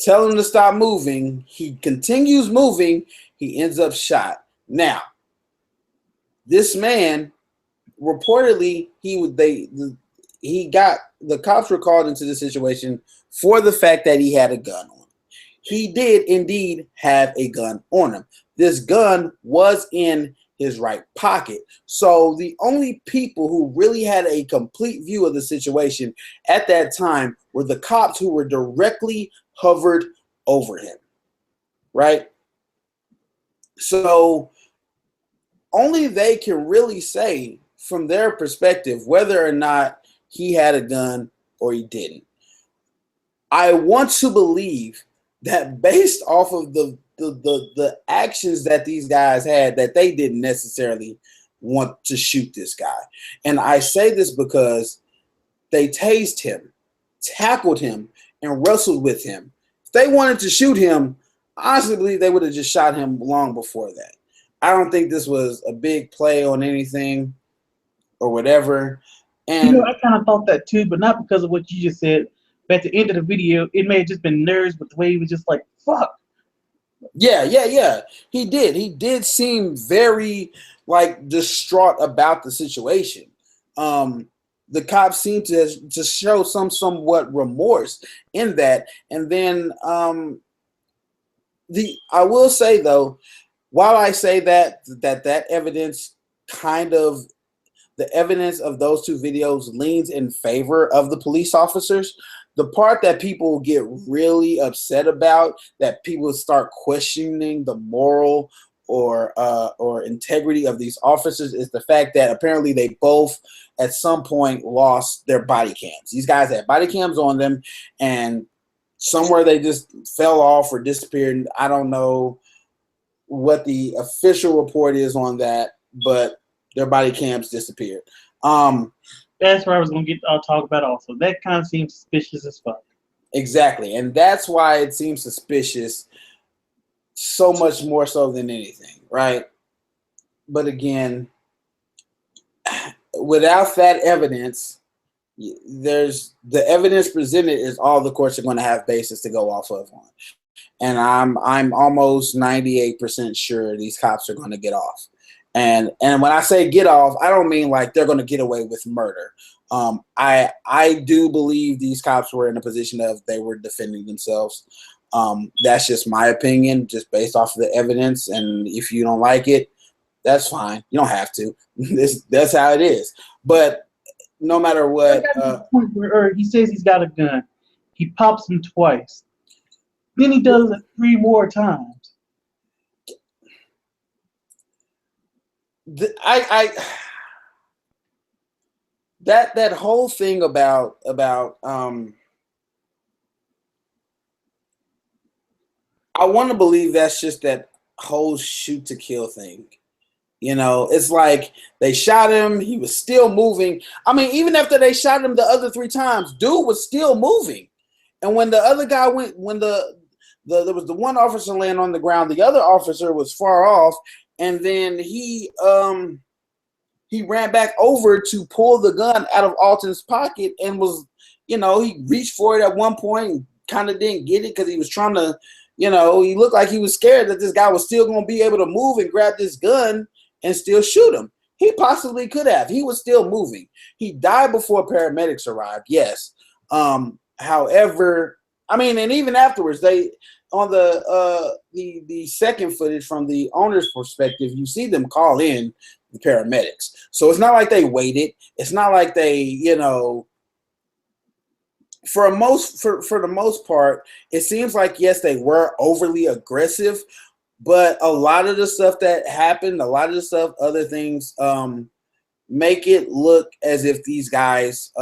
tell him to stop moving. He continues moving. He ends up shot. Now, this man reportedly the cops were called into the situation for the fact that he had a gun on him. He did indeed have a gun on him. This gun was in his right pocket. So the only people who really had a complete view of the situation at that time were the cops who were directly hovered over him, right? So only they can really say from their perspective whether or not he had a gun or he didn't. I want to believe that based off of the actions that these guys had, that they didn't necessarily want to shoot this guy. And I say this because they tased him, tackled him, and wrestled with him. If they wanted to shoot him, honestly believe they would have just shot him long before that. I don't think this was a big play on anything or whatever. And I kind of thought that too, but not because of what you just said. But at the end of the video, it may have just been nerves, but the way he was just like, fuck. yeah. He did. He did seem very like distraught about the situation. The cops seemed to show somewhat remorse in that. And then I will say though, while I say that evidence kind of the evidence of those two videos leans in favor of the police officers, the part that people get really upset about, that people start questioning the moral or integrity of these officers, is the fact that apparently they both at some point lost their body cams. These guys had body cams on them, and somewhere they just fell off or disappeared. I don't know what the official report is on that, but their body cams disappeared. That's where I was going to talk about also. That kind of seems suspicious as fuck. Exactly, and that's why it seems suspicious so much more so than anything, right? But again, without that evidence, there's the evidence presented is all the courts are going to have basis to go off of on. And I'm almost 98% sure these cops are going to get off. And when I say get off, I don't mean like they're going to get away with murder. I do believe these cops were in a position of they were defending themselves. That's just my opinion, just based off of the evidence. And if you don't like it, that's fine. You don't have to. That's how it is. But no matter what, he says he's got a gun. He pops him twice. Then he does it 3 more times. That whole thing about I want to believe that's just that whole shoot to kill thing. You know, it's like they shot him, he was still moving. I mean, even after they shot him the other 3 times, dude was still moving. And when the other guy went, when there was the one officer laying on the ground, the other officer was far off, and then he ran back over to pull the gun out of Alton's pocket and was, he reached for it at one point and kind of didn't get it because he was trying to, he looked like he was scared that this guy was still going to be able to move and grab this gun and still shoot him. He possibly could have. He was still moving. He died before paramedics arrived, yes. However, and even afterwards, they on the second footage from the owner's perspective, you see them call in the paramedics. So it's not like they waited. It's not like they, for the most part, it seems like, yes, they were overly aggressive, but a lot of the stuff that happened, a lot of the stuff, other things, make it look as if these guys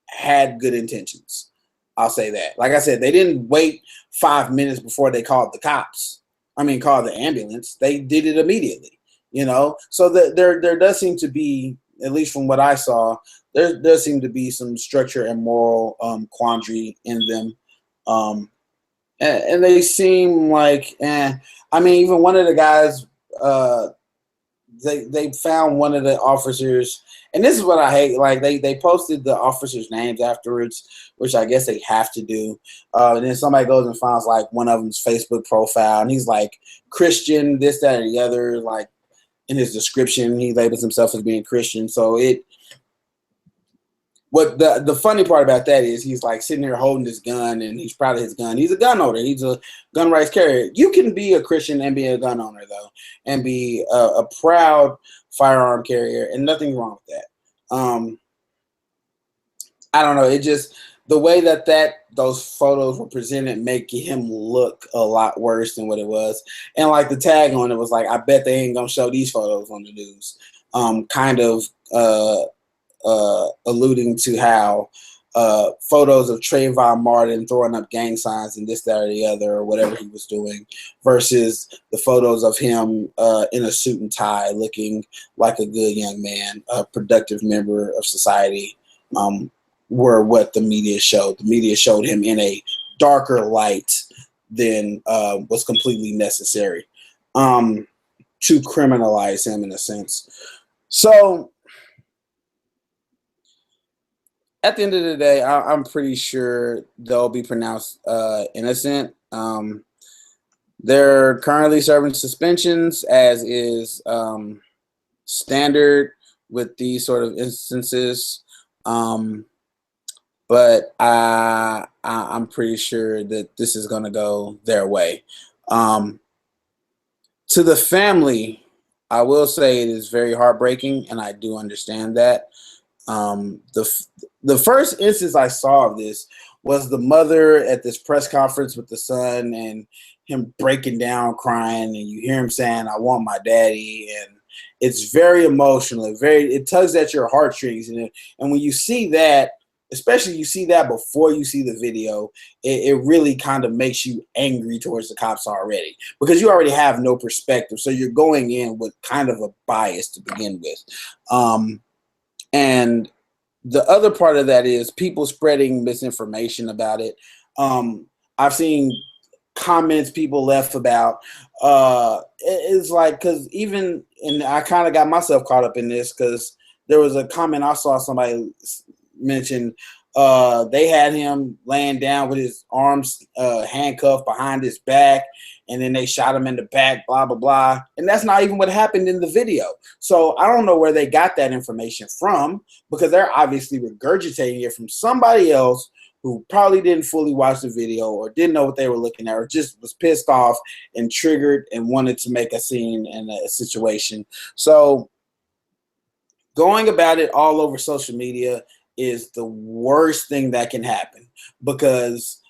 had good intentions. I'll say that. Like I said, they didn't wait 5 minutes before they called the cops. Called the ambulance. They did it immediately. So there does seem to be, at least from what I saw, there does seem to be some structure and moral quandary in them, and they seem like, even one of the guys, they found one of the officers, and this is what I hate. Like they posted the officers' names afterwards, which I guess they have to do. And then somebody goes and finds like one of them's Facebook profile, and he's like Christian, this, that, or the other, like. In his description, he labels himself as being Christian. So what the funny part about that is he's like sitting there holding his gun and he's proud of his gun. He's a gun owner. He's a gun rights carrier. You can be a Christian and be a gun owner though, and be a proud firearm carrier, and nothing wrong with that. I don't know. It just, the way that those photos were presented make him look a lot worse than what it was. And like the tag on it was like, I bet they ain't gonna show these photos on the news. Kind of alluding to how photos of Trayvon Martin throwing up gang signs and this, that, or the other, or whatever he was doing, versus the photos of him in a suit and tie looking like a good young man, a productive member of society, were what the media showed. The media showed him in a darker light than was completely necessary to criminalize him in a sense. So at the end of the day, I'm pretty sure they'll be pronounced innocent. They're currently serving suspensions, as is standard with these sort of instances. But I'm pretty sure that this is going to go their way. To the family, I will say it is very heartbreaking, and I do understand that. The first instance I saw of this was the mother at this press conference with the son and him breaking down crying, and you hear him saying, "I want my daddy," and it's very emotional. It tugs at your heartstrings, and when you see that, especially you see that before you see the video, it really kind of makes you angry towards the cops already, because you already have no perspective. So you're going in with kind of a bias to begin with. And the other part of that is people spreading misinformation about it. I've seen comments people left about, it's like, because even, and I kind of got myself caught up in this, because there was a comment I saw somebody mentioned, they had him laying down with his arms handcuffed behind his back, and then they shot him in the back, blah, blah, blah. And that's not even what happened in the video. So I don't know where they got that information from, because they're obviously regurgitating it from somebody else who probably didn't fully watch the video, or didn't know what they were looking at, or just was pissed off and triggered and wanted to make a scene in a situation. So going about it all over social media is the worst thing that can happen, because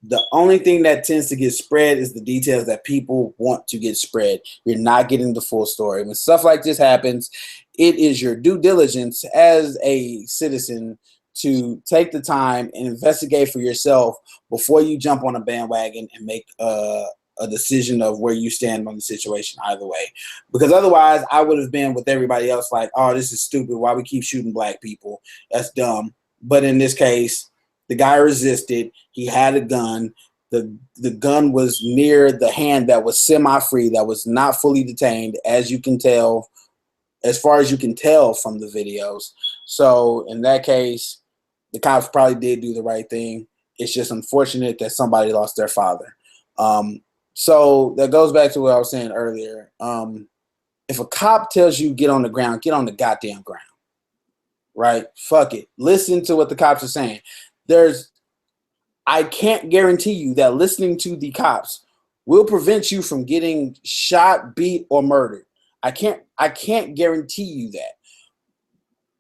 the only thing that tends to get spread is the details that people want to get spread. You're not getting the full story. When stuff like this happens, it is your due diligence as a citizen to take the time and investigate for yourself before you jump on a bandwagon and make a decision of where you stand on the situation either way. Because otherwise, I would have been with everybody else like, oh, this is stupid. Why we keep shooting black people? That's dumb. But in this case, the guy resisted. He had a gun. The gun was near the hand that was semi-free, that was not fully detained, as you can tell, as far as you can tell from the videos. So in that case, the cops probably did do the right thing. It's just unfortunate that somebody lost their father. So that goes back to what I was saying earlier. If a cop tells you get on the ground, get on the goddamn ground. Right? Fuck it. Listen to what the cops are saying. I can't guarantee you that listening to the cops will prevent you from getting shot, beat, or murdered. I can't guarantee you that.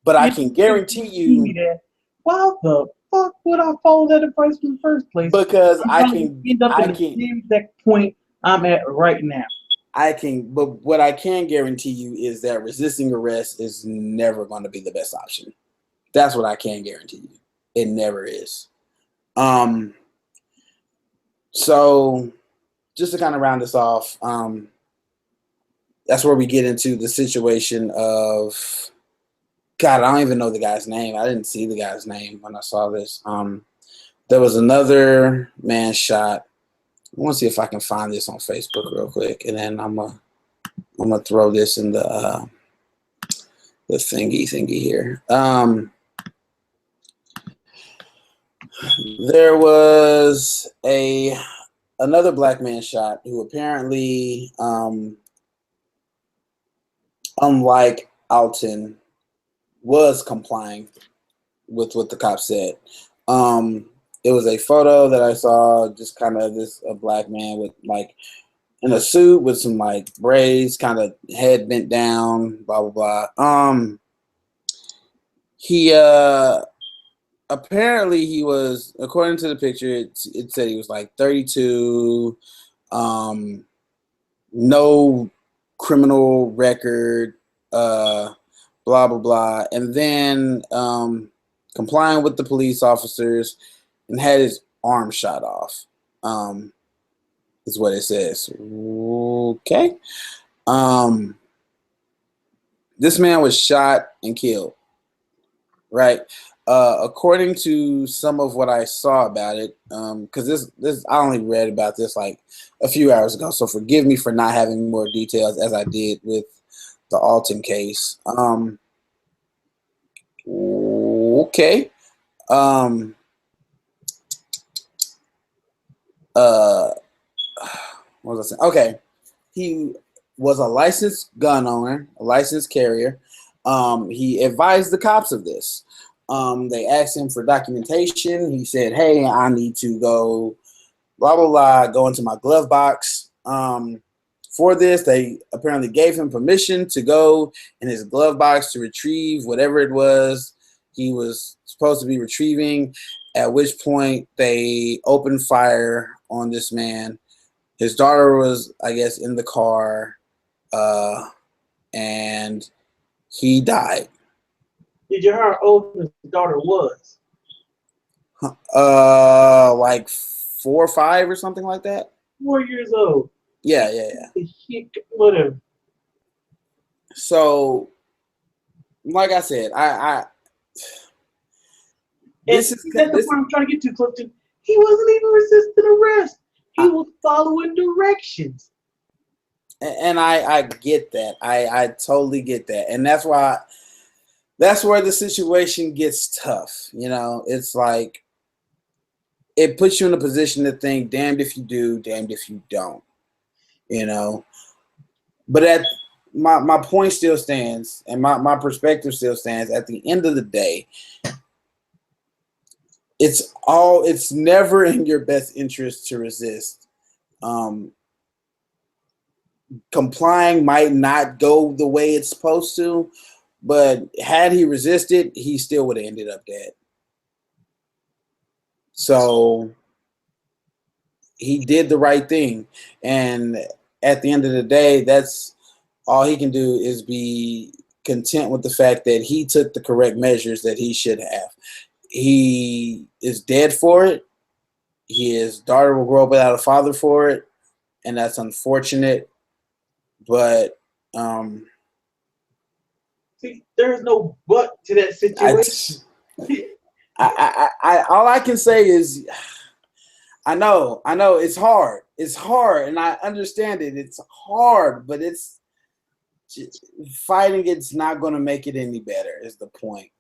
But I can guarantee you that. Why the fuck would I follow that advice in the first place? because I'm going to end up in the same exact point I'm at right now. But what I can guarantee you is that resisting arrest is never going to be the best option. That's what I can guarantee you. It never is. So just to kind of round this off, that's where we get into the situation of, God, I don't even know the guy's name. I didn't see the guy's name when I saw this. There was another man shot. I want to see if I can find this on Facebook real quick, and then I'm gonna throw this in the thingy here. There was another black man shot who apparently, unlike Alton, was complying with what the cop said. It was a photo that I saw, just kind of a black man with like in a suit with some like braids, kind of head bent down, blah blah blah. He apparently he was, according to the picture, it said he was like 32, no criminal record, blah blah blah, and then complying with the police officers and had his arm shot off. Is what it says. Okay. This man was shot and killed. Right. According to some of what I saw about it, because this I only read about this like a few hours ago, so forgive me for not having more details as I did with the Alton case. Okay. What was I saying? Okay. He was a licensed gun owner, a licensed carrier. He advised the cops of this. They asked him for documentation. He said, "Hey, I need to go, blah blah blah, go into my glove box." For this, they apparently gave him permission to go in his glove box to retrieve whatever it was he was supposed to be retrieving. At which point, they opened fire on this man. His daughter was, I guess, in the car, and he died. Did you hear how old his daughter was? Like 4 or 5 or something like that. 4 years old. Yeah. Whatever. So, like I said, that's the point I'm trying to get to, Clifton. He wasn't even resisting arrest. He was following directions. And I get that. I totally get that. And that's where the situation gets tough. You know, it's like it puts you in a position to think, damned if you do, damned if you don't. You know. But my point still stands, and my perspective still stands. At the end of the day, it's never in your best interest to resist. Complying might not go the way it's supposed to, but had he resisted, he still would have ended up dead. So he did the right thing, and at the end of the day, that's all he can do is be content with the fact that he took the correct measures that he should have. He is dead for it. His daughter will grow up without a father for it, and that's unfortunate. But see, there's no but to that situation. I all I can say is I know, it's hard, and I understand it. It's hard, but fighting it's not going to make it any better. Is the point?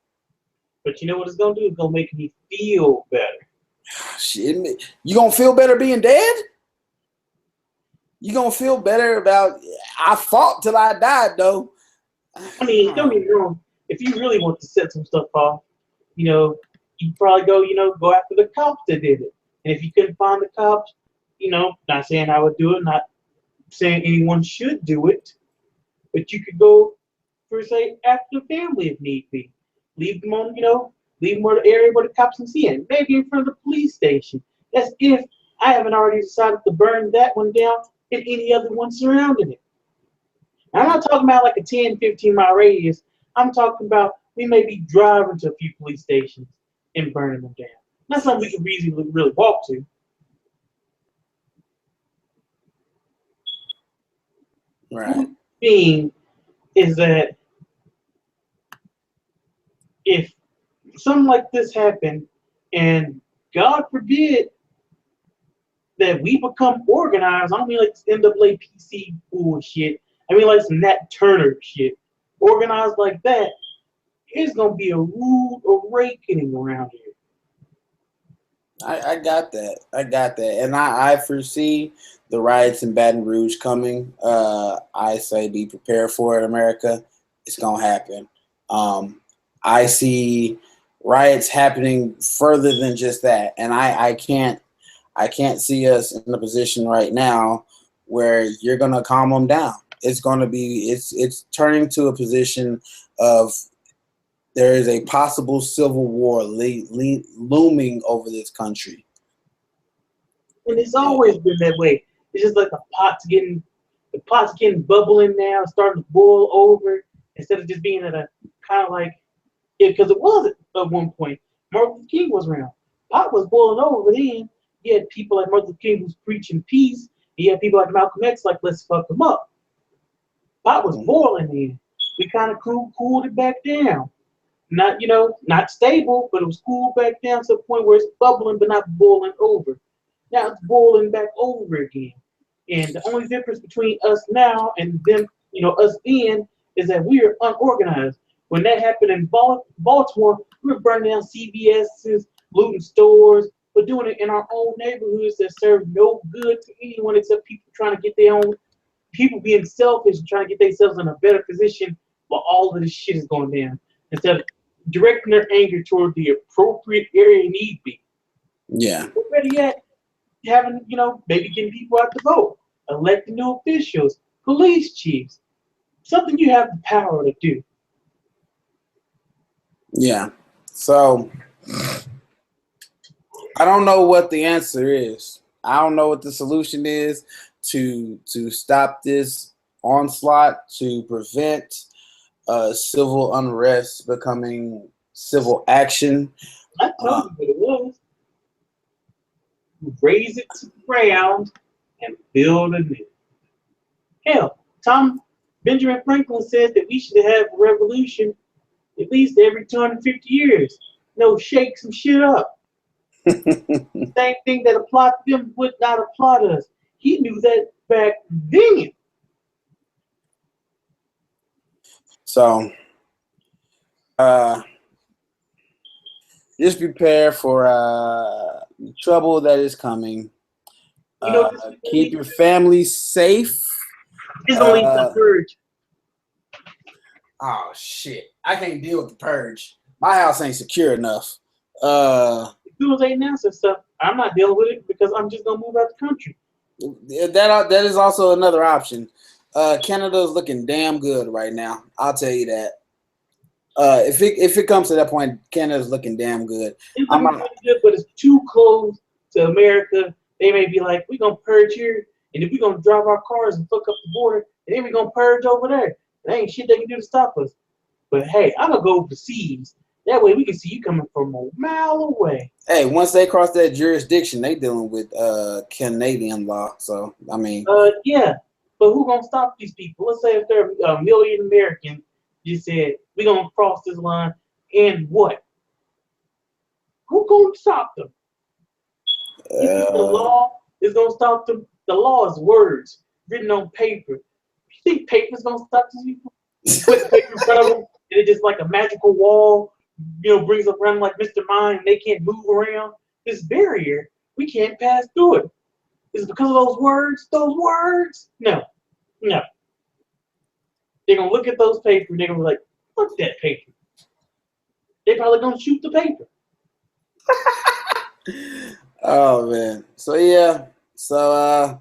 But you know what it's gonna do? It's gonna make me feel better. Shit, you gonna feel better being dead? You gonna feel better about? I fought till I died, though. I mean, don't get me wrong. If you really want to set some stuff off, you know, you probably go after the cops that did it. And if you couldn't find the cops, not saying I would do it, not saying anyone should do it, but you could go for say after the family if need be. Leave them on, leave them on the area where the cops can see it. Maybe in front of the police station. That's if I haven't already decided to burn that one down and any other one surrounding it. I'm not talking about like a 10, 15-mile radius. I'm talking about we may be driving to a few police stations and burning them down. Not something we can easily really walk to. Right. Point being is that if something like this happened, and God forbid that we become organized, I don't mean like this NAACP bullshit. I mean like some Nat Turner shit. Organized like that, it's gonna be a rude awakening around here. I got that. I got that. And I foresee the riots in Baton Rouge coming. I say be prepared for it, America. It's going to happen. I see riots happening further than just that. And I can't see us in a position right now where you're going to calm them down. It's going to be, it's turning to a position of there is a possible civil war looming over this country. And it's always been that way. It's just like the pot's getting bubbling now, starting to boil over instead of just being at a kind of like because it was at one point. Martin Luther King was around. Pot was boiling over then. You had people like Martin Luther King who's preaching peace. You had people like Malcolm X like let's fuck them up. Pot was boiling then. We kind of cooled it back down. Not stable, but it was cooled back down to the point where it's bubbling but not boiling over. Now it's boiling back over again. And the only difference between us now and them, us then, is that we are unorganized. When that happened in Baltimore, we were burning down CVS's, looting stores, but doing it in our own neighborhoods that serve no good to anyone except people trying to get their own, people being selfish and trying to get themselves in a better position while all of this shit is going down. Instead of directing their anger toward the appropriate area need be. Yeah. But better yet, having, maybe getting people out to vote, electing new officials, police chiefs, something you have the power to do. Yeah. So I don't know what the answer is. I don't know what the solution is to stop this onslaught, to prevent civil unrest becoming civil action. I told you what it was. Raise it to the ground and build a new. Hell, Benjamin Franklin said that we should have a revolution at least every 250 years. Shake some shit up. Same thing that applied to them would not apply to us. He knew that back then. So just prepare for trouble that is coming. Keep your family safe. It's only the purge. Oh shit! I can't deal with the purge. My house ain't secure enough. Dudes ain't answer stuff. I'm not dealing with it because I'm just gonna move out the country. That is also another option. Canada is looking damn good right now. I'll tell you that. If it comes to that point, Canada's looking damn good. It's looking really good, but it's too close to America. They may be like, we're gonna purge here, and if we're gonna drive our cars and fuck up the border, then we're gonna purge over there. There ain't shit they can do to stop us. But hey, I'm gonna go overseas. That way we can see you coming from a mile away. Hey, once they cross that jurisdiction, they dealing with Canadian law. So I mean, yeah. But who gonna stop these people? Let's say if they're a million Americans, you said we're gonna cross this line, and what? Who gonna stop them? You think the Uh, law is gonna stop them? The law is words written on paper. You think paper's gonna stop these people? You put the paper in front of them, and it just like a magical wall, brings them around like Mr. Mind, and they can't move around. This barrier, we can't pass through it. Is it because of those words? Those words? No, no. They're gonna look at those papers. They're gonna be like, "Fuck that paper." They're probably gonna shoot the paper. oh man. So yeah. So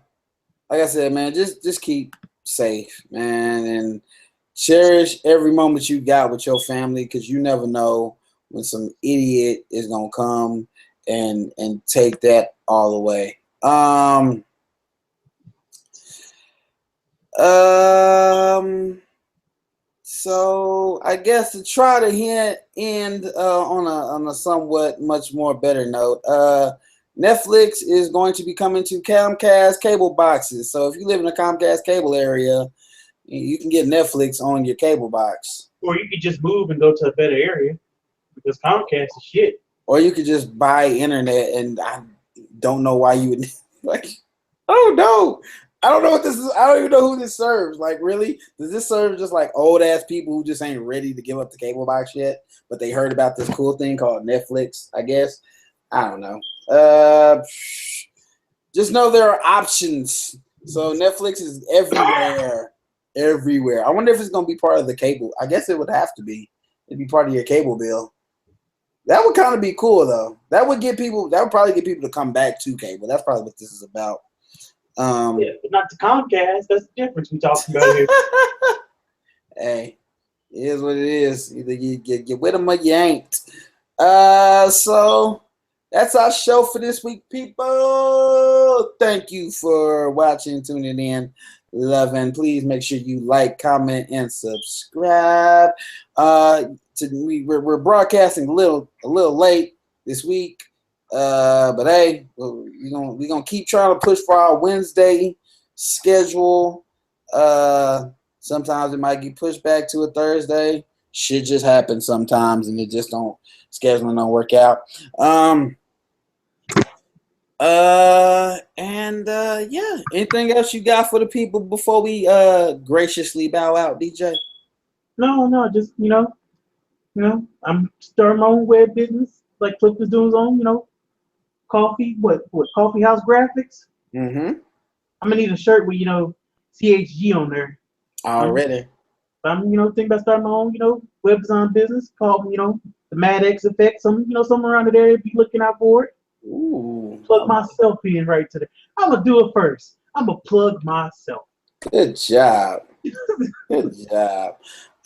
like I said, man, just keep safe, man, and cherish every moment you got with your family because you never know when some idiot is gonna come and take that all away. So I guess to try to end on a somewhat much more better note, Netflix is going to be coming to Comcast cable boxes. So if you live in the Comcast cable area, you can get Netflix on your cable box. Or you could just move and go to a better area because Comcast is shit. Or you could just buy internet, and I don't know why you would like. Oh no, I don't know what this is. I don't even know who this serves. Like, really, does this serve just like old ass people who just ain't ready to give up the cable box yet, but they heard about this cool thing called Netflix? I guess I don't know. Just know there are options. So Netflix is everywhere, everywhere. I wonder if it's gonna be part of the cable. I guess it would have to be. It'd be part of your cable bill. That would kind of be cool though. That would get people. That would probably get people to come back to cable. That's probably what this is about. Yeah, but not to Comcast. That's the difference we talking about here. Hey, it is what it is. Either you get with them or you ain't. So that's our show for this week, people. Thank you for watching, tuning in, loving. Please make sure you like, comment, and subscribe. We're broadcasting a little late this week. But hey, we're gonna keep trying to push for our Wednesday schedule. Sometimes it might get pushed back to a Thursday. Shit just happens sometimes, and it just scheduling don't work out. Yeah. Anything else you got for the people before we graciously bow out, DJ? No, just I'm starting my own web business, like Flip is doing his own, coffee, what coffee house graphics. Mm-hmm. I'm gonna need a shirt with, CHG on there. Already. I'm thinking about starting my own, web design business called, the Mad X Effect. Somewhere around the area, be looking out for it. Ooh. Plug myself in right to there. I'm gonna do it first. I'm gonna plug myself. Good job. Good job.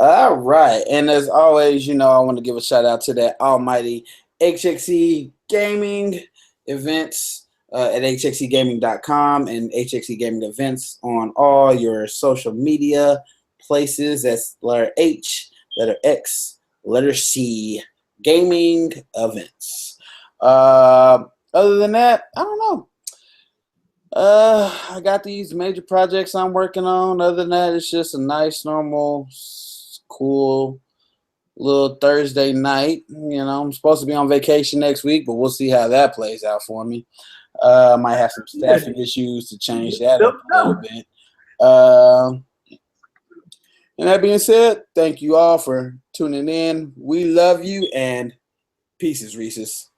All right. And as always, I want to give a shout out to that almighty HXE Gaming events at hxegaming.com and HXE Gaming events on all your social media places. That's letter H, letter X, letter C, gaming events. Other than that, I don't know. I got these major projects I'm working on. Other than that, it's just a nice, normal, cool little Thursday night. I'm supposed to be on vacation next week, but we'll see how that plays out for me. Might have some staffing issues to change that up a little bit. And that being said, thank you all for tuning in. We love you, and pieces, Reese's.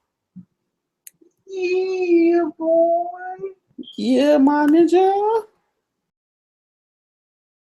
Yeah, boy. Yeah, my ninja.